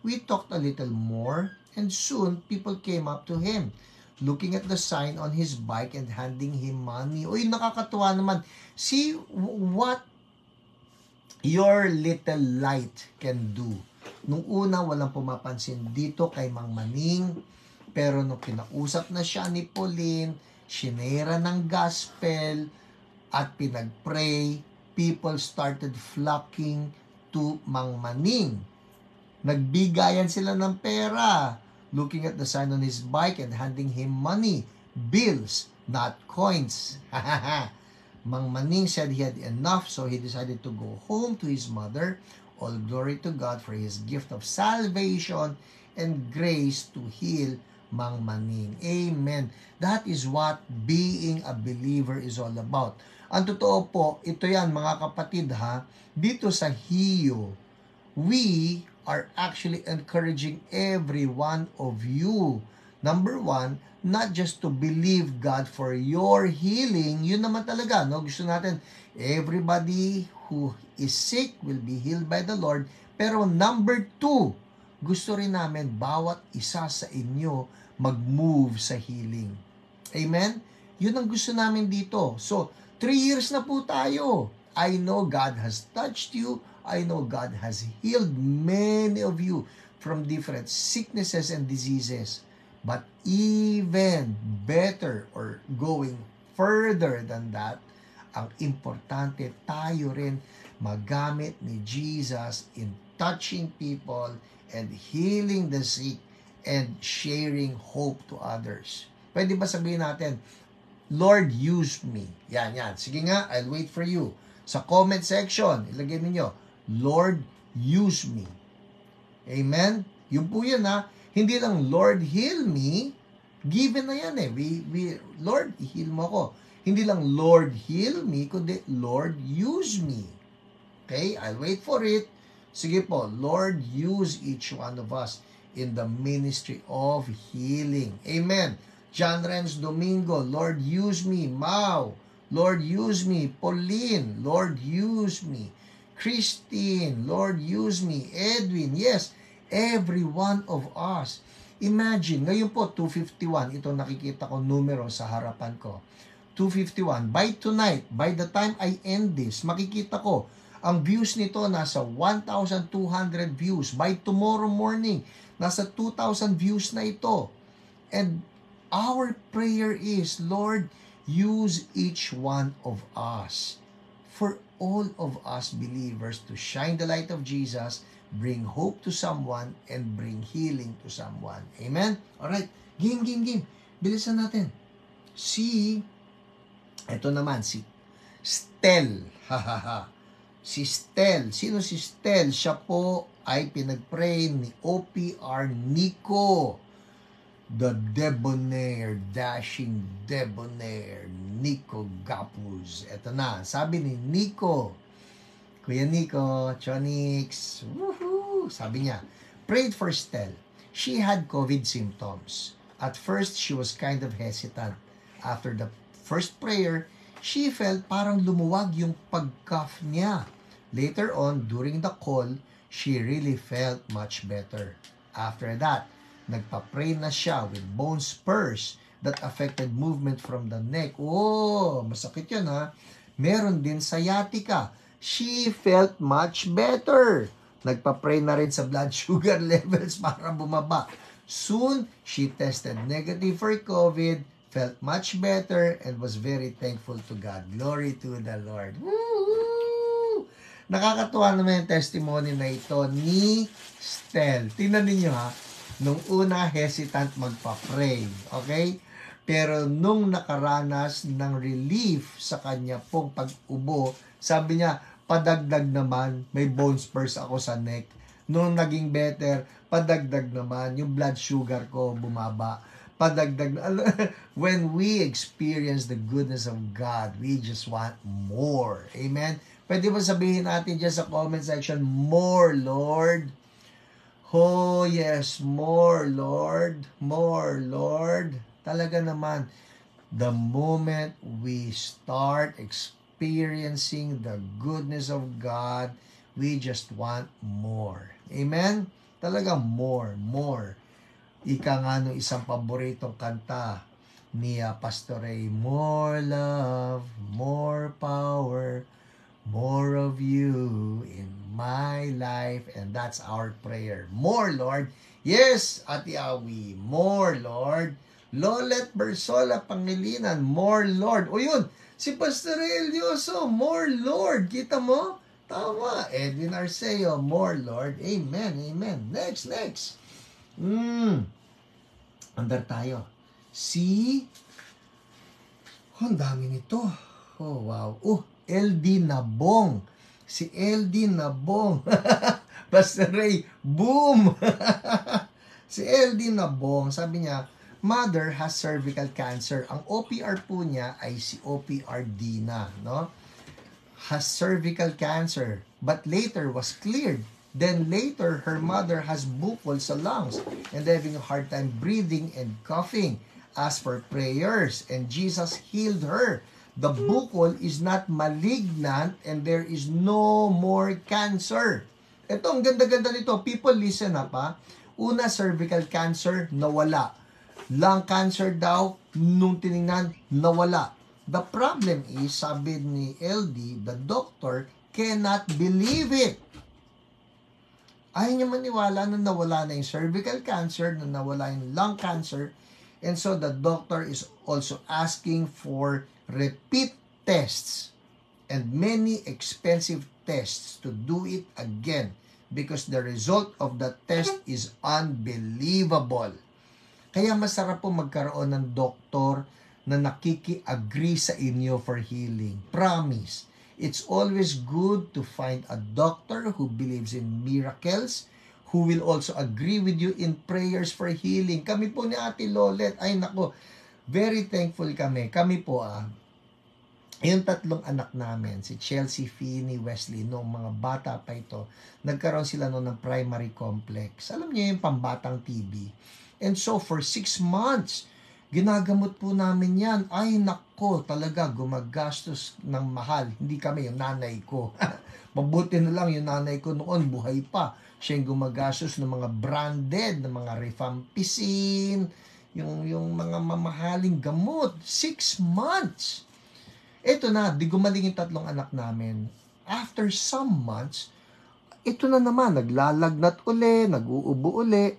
We talked a little more, and soon people came up to him, looking at the sign on his bike and handing him money. Uy, nakakatuwa naman. See what your little light can do. Nung una, walang pumapansin dito kay Mang Maning. Pero nung kinausap na siya ni Pauline, shinera ng gospel, at pinag-pray, people started flocking to Mang Maning. Nagbigayan sila ng pera, looking at the sign on his bike and handing him money, bills, not coins. Mang Maning said he had enough, so he decided to go home to his mother. All glory to God for his gift of salvation and grace to heal Mang Maning. Amen. That is what being a believer is all about. Ang totoo po, ito yan mga kapatid ha, dito sa HIO, we are actually encouraging every one of you. Number one, not just to believe God for your healing, yun naman talaga, no? Gusto natin, everybody who is sick will be healed by the Lord. Pero number two, gusto rin namin bawat isa sa inyo mag-move sa healing. Amen? Yun ang gusto namin dito. So, 3 years na po tayo. I know God has touched you. I know God has healed many of you from different sicknesses and diseases. But even better or going further than that, ang importante tayo rin magamit ni Jesus in touching people and healing the sick and sharing hope to others. Pwede ba sabihin natin, Lord, use me. Yan. Sige nga, I'll wait for you. Sa comment section, ilagay ninyo, Lord, use me. Amen? Yun po yun ha. Hindi lang, Lord, heal me. Given na yan eh. Lord, heal mo ako. Hindi lang, Lord, heal me, kundi, Lord, use me. Okay? I'll wait for it. Sige po, Lord, use each one of us in the ministry of healing. Amen. John Renz Domingo, Lord, use me. Mau, Lord, use me. Pauline, Lord, use me. Christine, Lord, use me. Edwin, yes, every one of us. Imagine, ngayon po, 251, ito nakikita ko numero sa harapan ko. 251, by tonight, by the time I end this, makikita ko, ang views nito nasa 1,200 views. By tomorrow morning, nasa 2,000 views na ito. And our prayer is, Lord, use each one of us. For all of us believers to shine the light of Jesus, bring hope to someone, and bring healing to someone. Amen? Alright, game. Bilisan natin. Ito naman, si Stel. Si Stel. Sino si Stel? Siya po ay pinag-pray ni OPR Nico. The debonair, dashing debonair, Nico Gapuz. Ito na, sabi ni Nico, Kuya Nico, Chonix, woohoo! Sabi niya, prayed for Stel. She had COVID symptoms. At first, she was kind of hesitant. After the first prayer, she felt parang lumuwag yung pag-cough niya. Later on, during the call, she really felt much better. After that, nagpa-pray na siya with bone spurs that affected movement from the neck. Oh, masakit yun ha. Meron din sciatica. She felt much better. Nagpa-pray na rin sa blood sugar levels para bumaba. Soon, she tested negative for COVID, felt much better, and was very thankful to God. Glory to the Lord. Woo! Nakakatuwa naman yung testimony na ito ni Stel. Tingnan ninyo ha. Nung una, hesitant magpa-pray. Okay? Pero nung nakaranas ng relief sa kanya pong pag-ubo, sabi niya, padagdag naman, may bone spurs ako sa neck. Nung naging better, padagdag naman, yung blood sugar ko bumaba. Padagdag na. When we experience the goodness of God, we just want more. Amen? Pwede ba sabihin natin dyan sa comment section, more, Lord? Oh, yes, more, Lord. More, Lord. Talaga naman, the moment we start experiencing experiencing the goodness of God. We just want more. Amen? Talagang more. Ika nga no, isang paboritong kanta ni Pastor Ray, more love, more power, more of you in my life. And that's our prayer. More, Lord. Yes, Ate Awi, more, Lord. Lolet Bersola Pangilinan, more, Lord. O yun, si Pastor Ray Elioso, more, Lord. Kita mo? Tama. Edwin Arceo, more, Lord. Amen. Next. Andar tayo. Ang dami nito. Oh, wow. LD Nabong. Si LD Nabong. Pastor Ray, boom! Si LD Nabong, sabi niya, mother has cervical cancer. Ang OPR po niya ay si OPR Dina, no? Has cervical cancer, but later was cleared. Then later, her mother has buccal sa lungs and having a hard time breathing and coughing. As for prayers, and Jesus healed her. The buccal is not malignant and there is no more cancer. Ito, ang ganda-ganda nito. People, listen up ha. Una, cervical cancer, nawala. Lung cancer daw, nung tinignan, nawala. The problem is, sabi ni LD, the doctor cannot believe it. Ayaw niya maniwala na nawala na yung cervical cancer, na nawala yung lung cancer, and so the doctor is also asking for repeat tests and many expensive tests to do it again because the result of the test is unbelievable. Kaya masarap po magkaroon ng doktor na nakiki-agree sa inyo for healing. Promise. It's always good to find a doctor who believes in miracles, who will also agree with you in prayers for healing. Kami po ni Ate Lolet, ay nako, very thankful kami. Kami po yung tatlong anak namin, si Chelsea, Finney, Wesley, noong mga bata pa ito, nagkaroon sila noon ng primary complex. Alam niyo yung pambatang TB. And so for 6 months, ginagamot po namin yan. Ay nako, talaga gumagastos ng mahal. Hindi kami, yung nanay ko. Mabuti na lang yung nanay ko noon, buhay pa. Siya yung gumagastos ng mga branded, ng mga rifampicin, yung mga mamahaling gamot. 6 months. Ito na, di gumaling yung tatlong anak namin. After some months, ito na naman, naglalagnat uli, nag-uubo uli.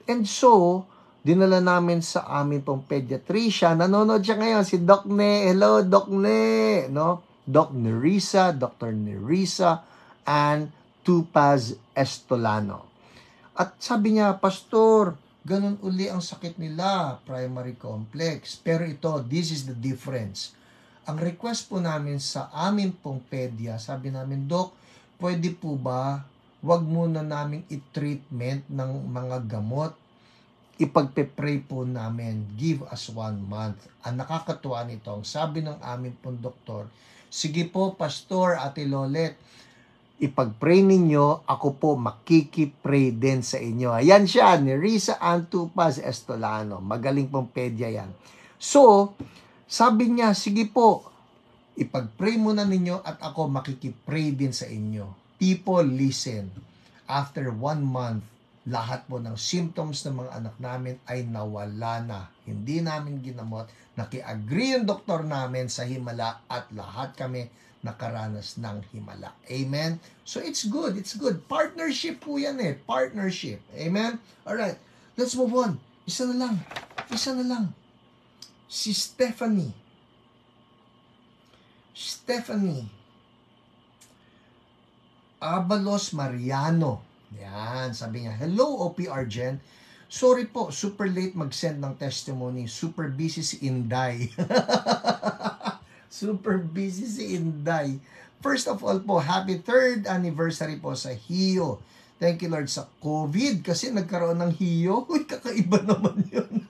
And so, dinala namin sa amin pong pediatrician. Nanonood siya ngayon, si Doc Ne. Hello, Doc Ne. No? Doc Nerissa, Dr. Nerissa, and Tupaz Estolano. At sabi niya, Pastor, ganun uli ang sakit nila, primary complex. Pero ito, this is the difference. Ang request po namin sa amin pong pedya, sabi namin, Doc, pwede po ba, wag muna namin i-treatment ng mga gamot, ipagpe-pray po namin, give us 1 month. Ang nakakatuwa nito, ang sabi ng amin pong doktor, sige po, Pastor, Ate Lolet, ipag-pray ninyo, ako po makikipray din sa inyo. Ayan siya, ni Risa Antupaz Estolano. Magaling pong pedya yan. So, sabi niya, sige po, ipag-pray muna ninyo at ako makikipray din sa inyo. People, listen. After 1 month, lahat po ng symptoms ng mga anak namin ay nawala na. Hindi namin ginamot. Naki-agree yung doktor namin sa himala at lahat kami nakaranas ng himala. Amen? So it's good. It's good. Partnership po yan eh. Partnership. Amen? Alright. Let's move on. Isa na lang. Si Stephanie Abalos Mariano. Yan, sabi niya, hello OPR Jen. Sorry po, super late mag-send ng testimony. Super busy si Inday. Super busy si Inday. First of all po, happy 3rd anniversary po sa HIO. Thank you Lord sa COVID kasi nagkaroon ng HIO. Uy, kakaiba naman yun.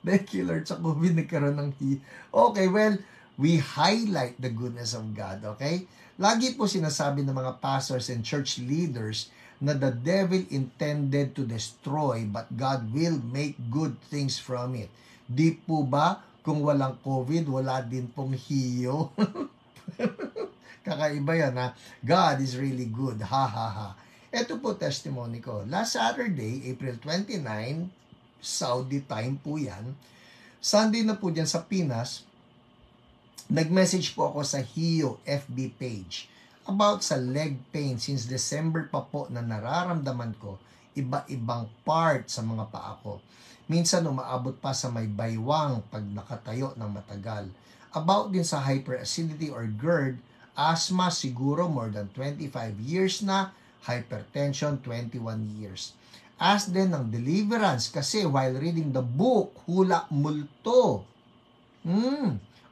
Thank you Lord sa COVID nagkaroon ng HIO. Okay, well, we highlight the goodness of God, okay? Lagi po sinasabi ng mga pastors and church leaders na the devil intended to destroy but God will make good things from it. Di po ba Kung walang COVID, wala din pong hiyo. Kakaiba yan, ha? God is really good. Ha, ha, ha. Ito po testimony ko. Last Saturday, April 29, Saudi time po yan. Sunday na po dyan sa Pinas, nag-message po ako sa Hiyo FB page about sa leg pain since December pa po na nararamdaman ko iba-ibang part sa mga paa ko. Minsan umaabot pa sa may baywang pag nakatayo ng matagal. About din sa hyperacidity or GERD, asthma siguro more than 25 years na, hypertension 21 years. As din ng deliverance kasi while reading the book, Hula Multo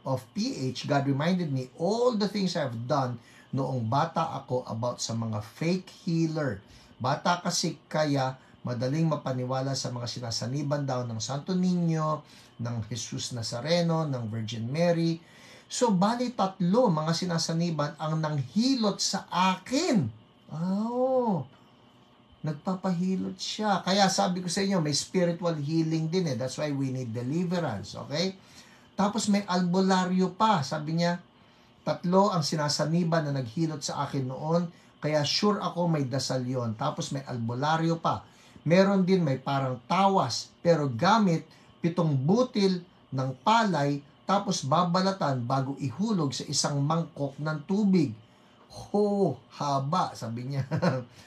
of PH, God reminded me all the things I've done noong bata ako about sa mga fake healer. Bata kasi kaya madaling mapaniwala sa mga sinasaniban daw ng Santo Niño, ng Jesus Nazareno, ng Virgin Mary. So, bali 3 mga sinasaniban ang nanghilot sa akin. Oh, nagpapahilot siya. Kaya sabi ko sa inyo, may spiritual healing din eh. That's why we need deliverance, okay? Tapos may albularyo pa. Sabi niya, 3 ang sinasaniban na naghilot sa akin noon. Kaya sure ako may dasal yon. Tapos may albularyo pa. Meron din may parang tawas, pero gamit 7 butil ng palay, tapos babalatan bago ihulog sa isang mangkok ng tubig. Ho, haba, sabi niya.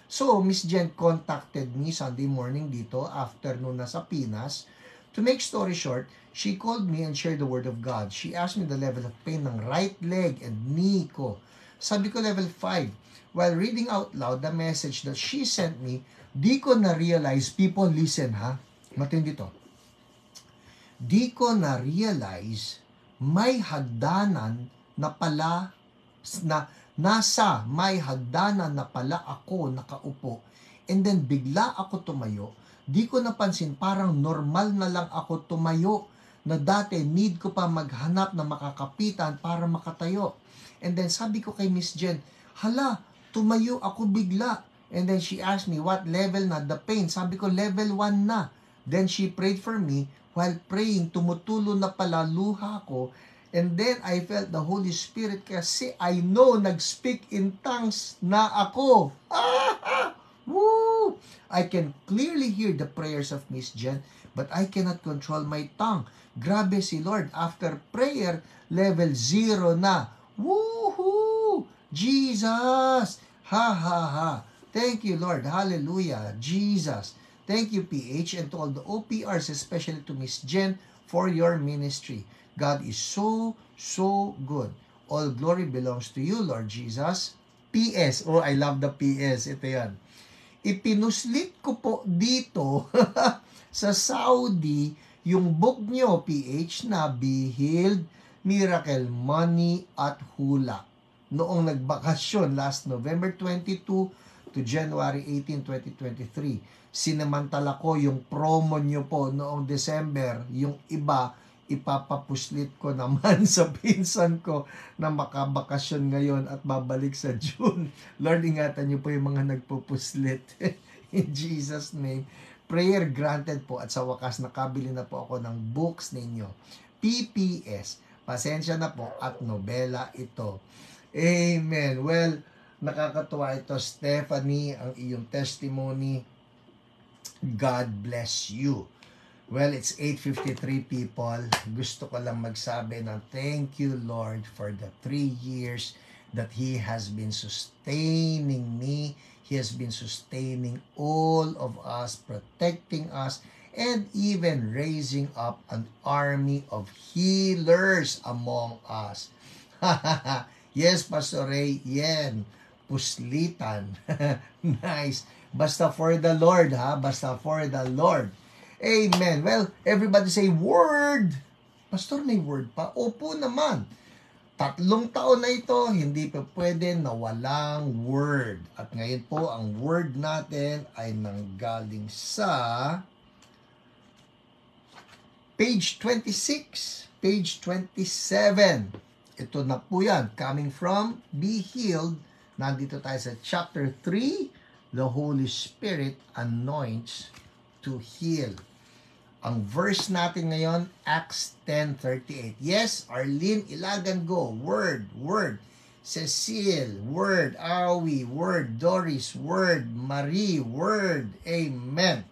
So, Miss Jen contacted me Sunday morning dito, afternoon na sa Pinas. To make story short, she called me and shared the word of God. She asked me the level of pain ng right leg and knee ko. Sabi ko level 5. While reading out loud the message that she sent me, di ko na-realize, people listen ha, matindi to. Di ko na-realize may hagdanan na pala, nasa may hagdanan na pala ako nakaupo, and then bigla ako tumayo. Di ko napansin, parang normal na lang ako tumayo, na dati need ko pa maghanap na makakapitan para makatayo. And then sabi ko kay Miss Jen, hala, tumayo ako bigla. And then she asked me, what level na the pain? Sabi ko, level 1 na. Then she prayed for me. While praying, tumutulo na pala luha ko. And then I felt the Holy Spirit kasi I know nag-speak in tongues na ako. Woo! I can clearly hear the prayers of Miss Jen, but I cannot control my tongue. Grabe si Lord. After prayer, level 0 na. Woohoo! Jesus! Ha ha ha! Thank you, Lord. Hallelujah. Jesus. Thank you, PH, and to all the OPRs, especially to Miss Jen, for your ministry. God is so, so good. All glory belongs to you, Lord Jesus. PS. Oh, I love the PS. Ito yan. Ipinuslit ko po dito sa Saudi yung book nyo, PH, na Be Healed, Miracle Money at Hula. Noong nagbakasyon last November 22 to January 18, 2023. Sinamantala ko yung promo nyo po noong December. Yung iba, ipapapuslit ko naman sa pinsan ko na makabakasyon ngayon at babalik sa June. Lord, ingatan nyo po yung mga nagpupuslit. In Jesus' name. Prayer granted po at sa wakas nakabili na po ako ng books ninyo. PPS. Pasensya na po at nobela ito. Amen. Well, nakakatuwa ito, Stephanie, ang iyong testimony. God bless you. Well, it's 8:53 people. Gusto ko lang magsabi na thank you, Lord, for the 3 years that He has been sustaining me. He has been sustaining all of us, protecting us, and even raising up an army of healers among us. Yes, Pastor Ray, yan. Puslitan. Nice. Basta for the Lord, ha? Basta for the Lord. Amen. Well, everybody say, word. Pastor, may word pa? Opo naman. 3 taon na ito, hindi pa pwede na walang word. At ngayon po, ang word natin ay nanggaling sa page 26, page 27. Ito na po yan. Coming from Be Healed. Nandito tayo sa chapter 3. The Holy Spirit anoints to heal. Ang verse natin ngayon, Acts 10:38. Yes, Arlene Ilagan, go. Word, word. Cecile, word. Awi, word. Doris, word. Marie, word. Amen.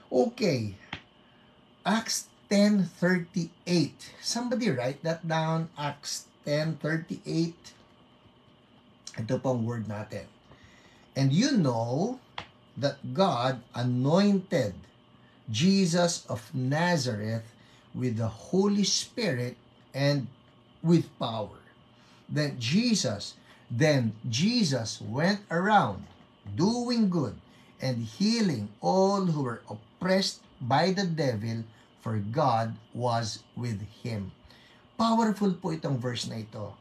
Okay. Acts 10:38. Somebody write that down. Acts 10:38. Ito pong word natin. And you know that God anointed Jesus of Nazareth with the Holy Spirit and with power. Then Jesus went around doing good and healing all who were oppressed by the devil, for God was with him. Powerful po itong verse na ito,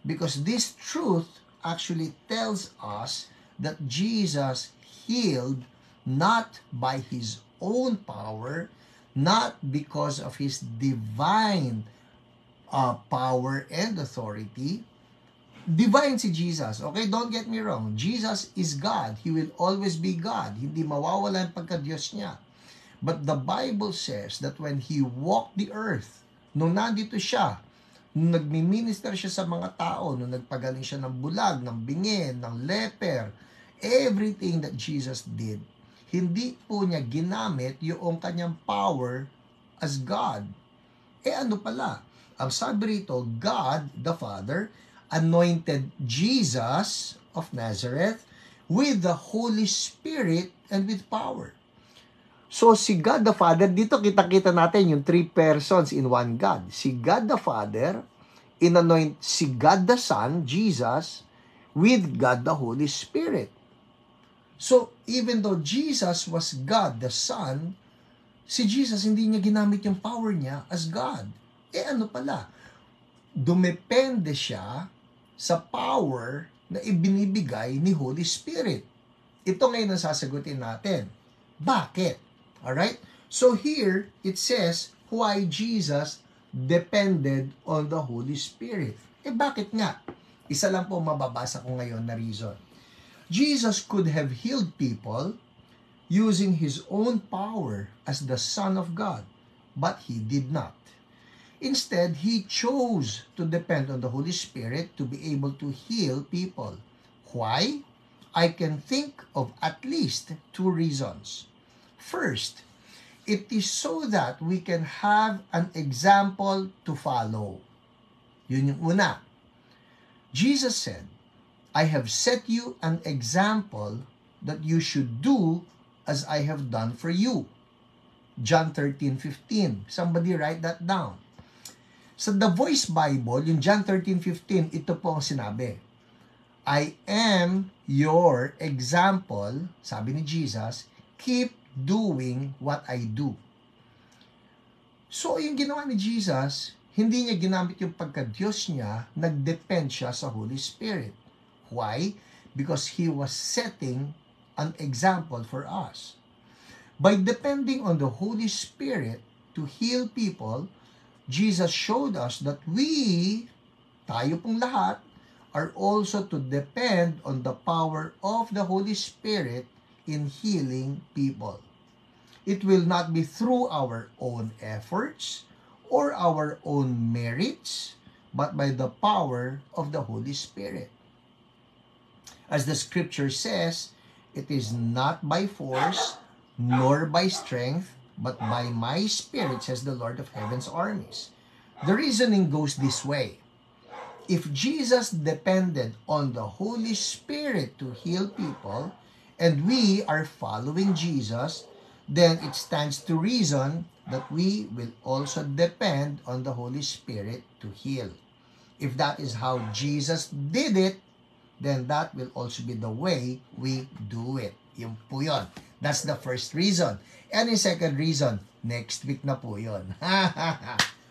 because this truth actually tells us that Jesus healed not by his own power, not because of his divine power and authority. Divine si Jesus. Okay, don't get me wrong. Jesus is God. He will always be God. Hindi mawawala ang pagka-Diyos niya. But the Bible says that when He walked the earth, nung nandito siya, nung nagmi-minister siya sa mga tao, nung nagpagaling siya ng bulag, ng bingin, ng leper, everything that Jesus did, hindi po niya ginamit yung kanyang power as God. Ano pala? Ang sabi rito, God the Father anointed Jesus of Nazareth with the Holy Spirit and with power. So si God the Father, dito kita-kita natin yung three persons in one God. Si God the Father, inanoint si God the Son, Jesus, with God the Holy Spirit. So even though Jesus was God the Son, si Jesus hindi niya ginamit yung power niya as God. Ano pala? Dumepende siya sa power na ibinibigay ni Holy Spirit. Ito ngayon ang sasagutin natin. Bakit? Alright? So here, it says why Jesus depended on the Holy Spirit. Bakit nga? Isa lang po mababasa ko ngayon na reason. Jesus could have healed people using His own power as the Son of God, but He did not. Instead, He chose to depend on the Holy Spirit to be able to heal people. Why? I can think of at least two reasons. First, it is so that we can have an example to follow. Yun yung una. Jesus said, I have set you an example that you should do as I have done for you. John 13:15. Somebody write that down. Sa The Voice Bible, yung John 13:15, ito po ang sinabi. I am your example, sabi ni Jesus, keep doing what I do. So, yung ginawa ni Jesus, hindi niya ginamit yung pagka-Diyos niya, nag-depend siya sa Holy Spirit. Why? Because He was setting an example for us. By depending on the Holy Spirit to heal people, Jesus showed us that we, tayo pong lahat, are also to depend on the power of the Holy Spirit in healing people. It will not be through our own efforts or our own merits, but by the power of the Holy Spirit. As the scripture says, it is not by force nor by strength, but by my Spirit, says the Lord of Heaven's armies. The reasoning goes this way. If Jesus depended on the Holy Spirit to heal people, and we are following Jesus, then it stands to reason that we will also depend on the Holy Spirit to heal. If that is how Jesus did it, then that will also be the way we do it. Yun po yun. That's the first reason. And the second reason, next week na po yun.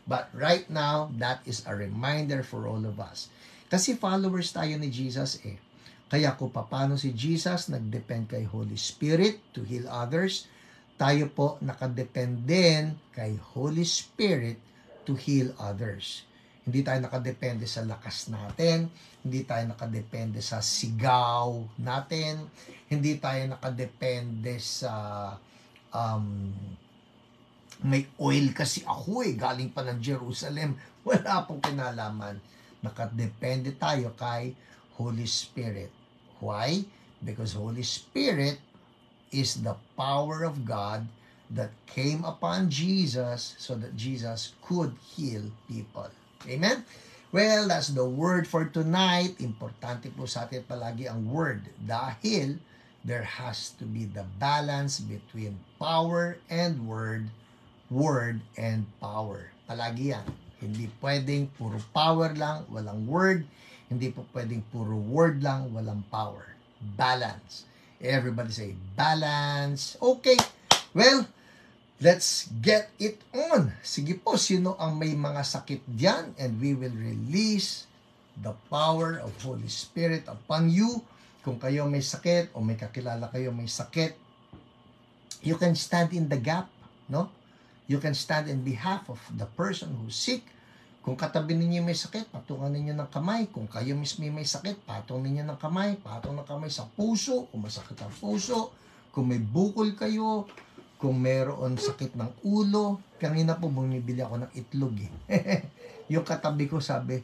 But right now, that is a reminder for all of us. Kasi followers tayo ni Jesus eh. Kaya kung paano si Jesus nag-depend kay Holy Spirit to heal others, tayo po nakadepend din kay Holy Spirit to heal others. Hindi tayo nakadepende sa lakas natin, hindi tayo nakadepende sa sigaw natin, hindi tayo nakadepende sa May oil kasi ako galing pa ng Jerusalem. Wala pong kinalaman. Nakadepende tayo kay Holy Spirit. Why? Because Holy Spirit is the power of God that came upon Jesus so that Jesus could heal people. Amen? Well, that's the word for tonight. Importante po sa atin palagi ang word. Dahil there has to be the balance between power and word and power. Palagi yan. Hindi pwedeng puro power lang, walang word. Hindi po pwedeng puro word lang, walang power. Balance. Everybody say, balance. Okay. Well, let's get it on. Sige po, sino ang may mga sakit diyan? And we will release the power of Holy Spirit upon you. Kung kayo may sakit o may kakilala kayo may sakit, you can stand in the gap, no? You can stand in behalf of the person who's sick. Kung katabi ninyo may sakit, patungan ninyo ng kamay. Kung kayo mismo may sakit, patong ninyo ng kamay. Patong ng kamay sa puso, kung masakit ang puso. Kung may bukol kayo, kung meron sakit ng ulo. Kanina po bumibili ako ng itlog Yung katabi ko sabi,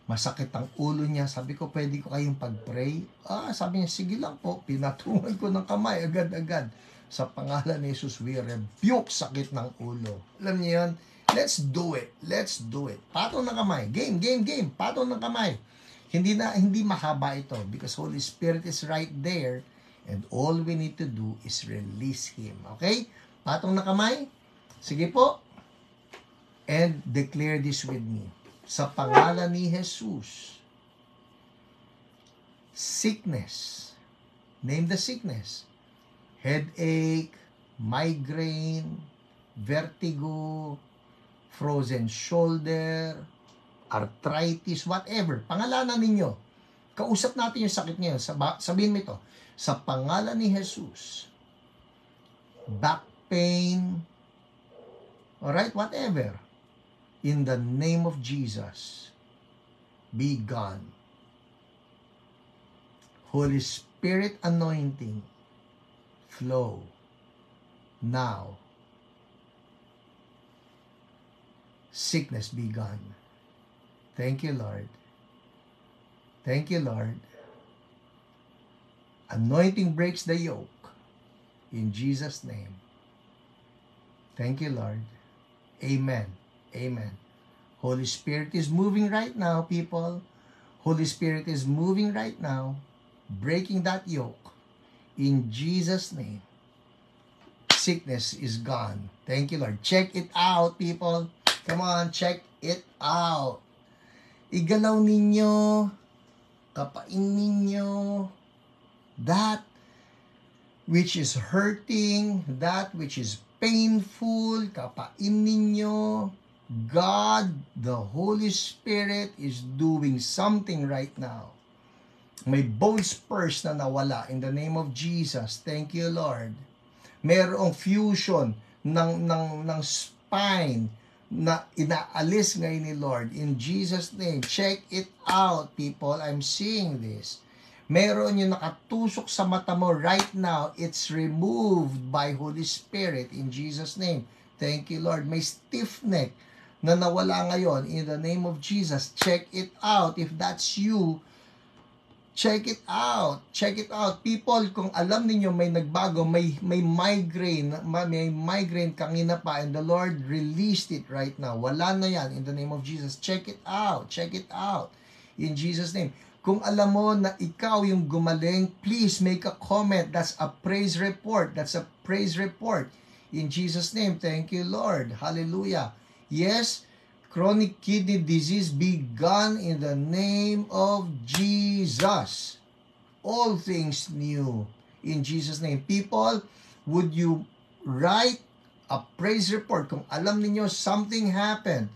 masakit ang ulo niya. Sabi ko, pwede ko kayong pag-pray? Sabi niya, sige lang po. Pinatungan ko ng kamay agad-agad. Sa pangalan ni Jesus, we rebuke sakit ng ulo. Alam niyo yun? Let's do it. Let's do it. Patong ng kamay. Game. Patong ng kamay. Hindi mahaba ito because Holy Spirit is right there and all we need to do is release Him. Okay? Patong ng kamay. Sige po. And declare this with me. Sa pangalan ni Jesus, sickness. Name the sickness. Headache, migraine, vertigo, frozen shoulder, arthritis, whatever. Pangalanan ninyo. Kausap natin yung sakit niyo. Sabihin mo ito. Sa pangalan ni Jesus, back pain, alright, whatever. In the name of Jesus, be gone. Holy Spirit anointing, flow now. Sickness be gone. Thank you, Lord. Thank you, Lord. Anointing breaks the yoke. In Jesus' name. Thank you, Lord. Amen. Amen. Holy Spirit is moving right now, people. Holy Spirit is moving right now, breaking that yoke. In Jesus' name. Sickness is gone. Thank you, Lord. Check it out, people. Come on, check it out. Igalaw ninyo, kapain ninyo, that which is hurting, that which is painful, kapain ninyo. God, the Holy Spirit, is doing something right now. May bone spurs na nawala in the name of Jesus. Thank you, Lord. Mayroong fusion ng spine na inaalis ngayon ni Lord. In Jesus' name, check it out, people. I'm seeing this. Meron yung nakatusok sa mata mo right now. It's removed by Holy Spirit in Jesus' name. Thank you, Lord. May stiff neck na nawala ngayon in the name of Jesus. Check it out. If that's you, check it out. Check it out. People, kung alam niyo may nagbago, may migraine kanina pa, and the Lord released it right now. Wala na yan in the name of Jesus. Check it out. Check it out. In Jesus' name. Kung alam mo na ikaw yung gumaling, please make a comment. That's a praise report. That's a praise report. In Jesus' name. Thank you, Lord. Hallelujah. Yes, chronic kidney disease be gone in the name of Jesus. All things new in Jesus' name. People, would you write a praise report kung alam niyo something happened?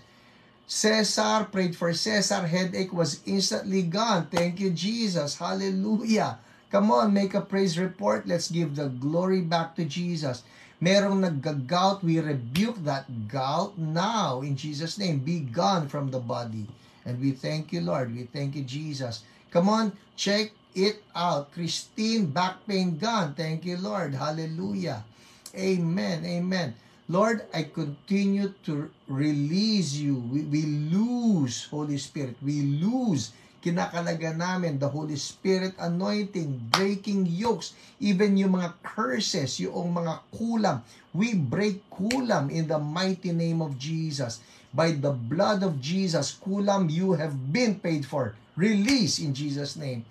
Cesar, prayed for Cesar, headache was instantly gone. Thank you, Jesus. Hallelujah. Come on, make a praise report. Let's give the glory back to Jesus. Merong nagga-gout, we rebuke that gout now in Jesus' name. Be gone from the body. And we thank you, Lord. We thank you, Jesus. Come on, check it out. Christine, back pain gone. Thank you, Lord. Hallelujah. Amen. Amen. Lord, I continue to release you. We lose, Holy Spirit. We lose. Kinakalaga namin the Holy Spirit anointing, breaking yokes, even yung mga curses, yung mga kulam. We break kulam in the mighty name of Jesus. By the blood of Jesus, kulam, you have been paid for. Release in Jesus' name.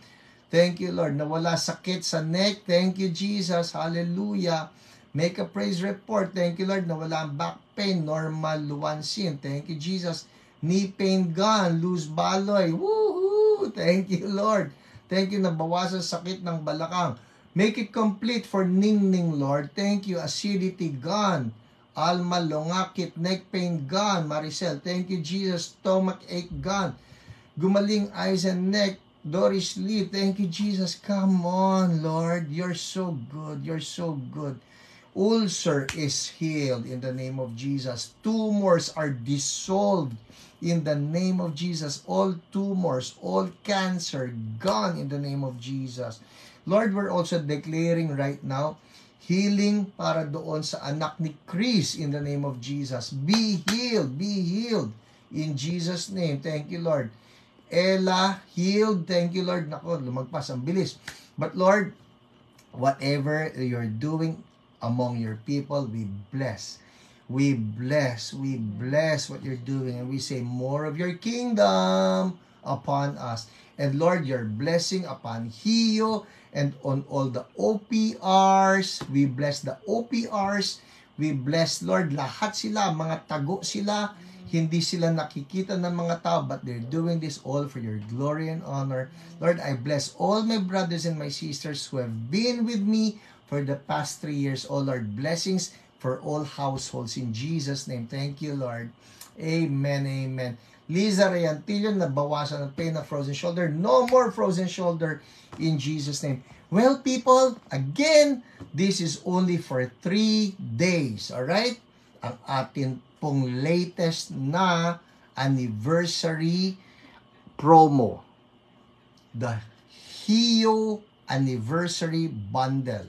Thank you, Lord. Nawala sakit sa neck. Thank you, Jesus. Hallelujah. Make a praise report. Thank you, Lord. Nawala ang back pain. Normal luwansin. Thank you, Jesus. Knee pain gone. Loose baloy. Woohoo! Thank you, Lord. Thank you. Nabawasan sakit ng balakang. Make it complete for Ningning, Lord. Thank you. Acidity gone. Alma, longakit, neck pain gone. Maricel, thank you, Jesus. Stomach ache gone. Gumaling eyes and neck. Doris Lee, thank you, Jesus. Come on, Lord. You're so good. You're so good. Ulcer is healed in the name of Jesus. Tumors are dissolved in the name of Jesus. All tumors, all cancer, gone in the name of Jesus. Lord, we're also declaring right now, healing para doon sa anak ni Chris in the name of Jesus. Be healed in Jesus' name. Thank you, Lord. Ella, healed. Thank you, Lord. Nako, lumagpas ang bilis. But Lord, whatever you're doing among your people, we bless. We bless what you're doing, and we say more of your kingdom upon us. And Lord, your blessing upon Hio and on all the OPRs. We bless the OPRs. We bless, Lord, lahat sila, mga tago sila. Hindi sila nakikita ng mga tao, but they're doing this all for your glory and honor. Lord, I bless all my brothers and my sisters who have been with me for the past 3 years. Oh Lord, blessings for all households in Jesus' name. Thank you, Lord. Amen, amen. Liza Reyantillo, nabawasan ng pain ng frozen shoulder. No more frozen shoulder in Jesus' name. Well, people, again, this is only for 3 days. Alright? Ang atin pong latest na anniversary promo. The Hio Anniversary Bundle.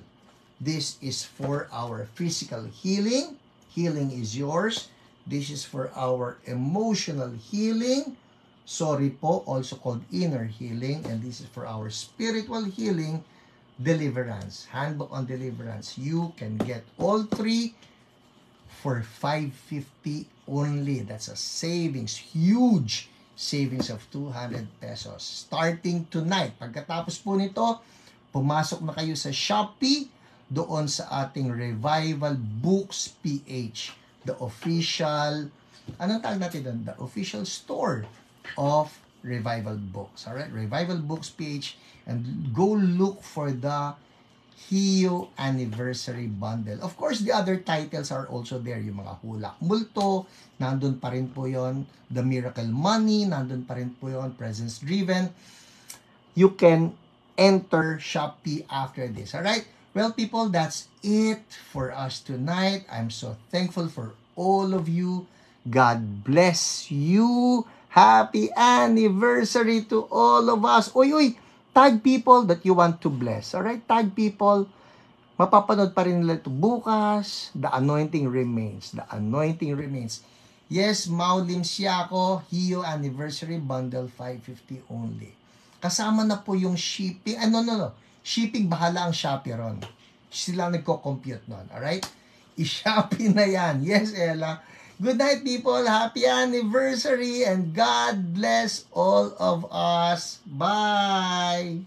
This is for our physical healing. Healing is yours. This is for our emotional healing. Sorry po, also called inner healing. And this is for our spiritual healing, deliverance. Handbook on deliverance. You can get all 3 for $550 only. That's a savings, huge savings of 200 pesos. Starting tonight. Pagkatapos po nito, pumasok na kayo sa Shopee, doon sa ating Revival Books PH, the official, anong tawag natin doon? The official store of Revival Books. Alright? Revival Books PH, and go look for the Hio Anniversary Bundle. Of course, the other titles are also there. Yung mga Hulak Multo, nandun pa rin po yon. The Miracle Money, nandun pa rin po yon. Presence Driven. You can enter Shopee after this. Alright? Well, people, that's it for us tonight. I'm so thankful for all of you. God bless you. Happy anniversary to all of us. Uy, tag people that you want to bless. Alright? Tag people. Mapapanood pa rin nila ito bukas. The anointing remains. The anointing remains. Yes, Maulim Siako, Hio Anniversary Bundle, $550 only. Kasama na po yung shipping. No. Shipping, bahala ang Shopee ron. Sila nagko-compute nun. Alright? I-Shopee na yan. Yes, Ella. Good night, people. Happy anniversary and God bless all of us. Bye!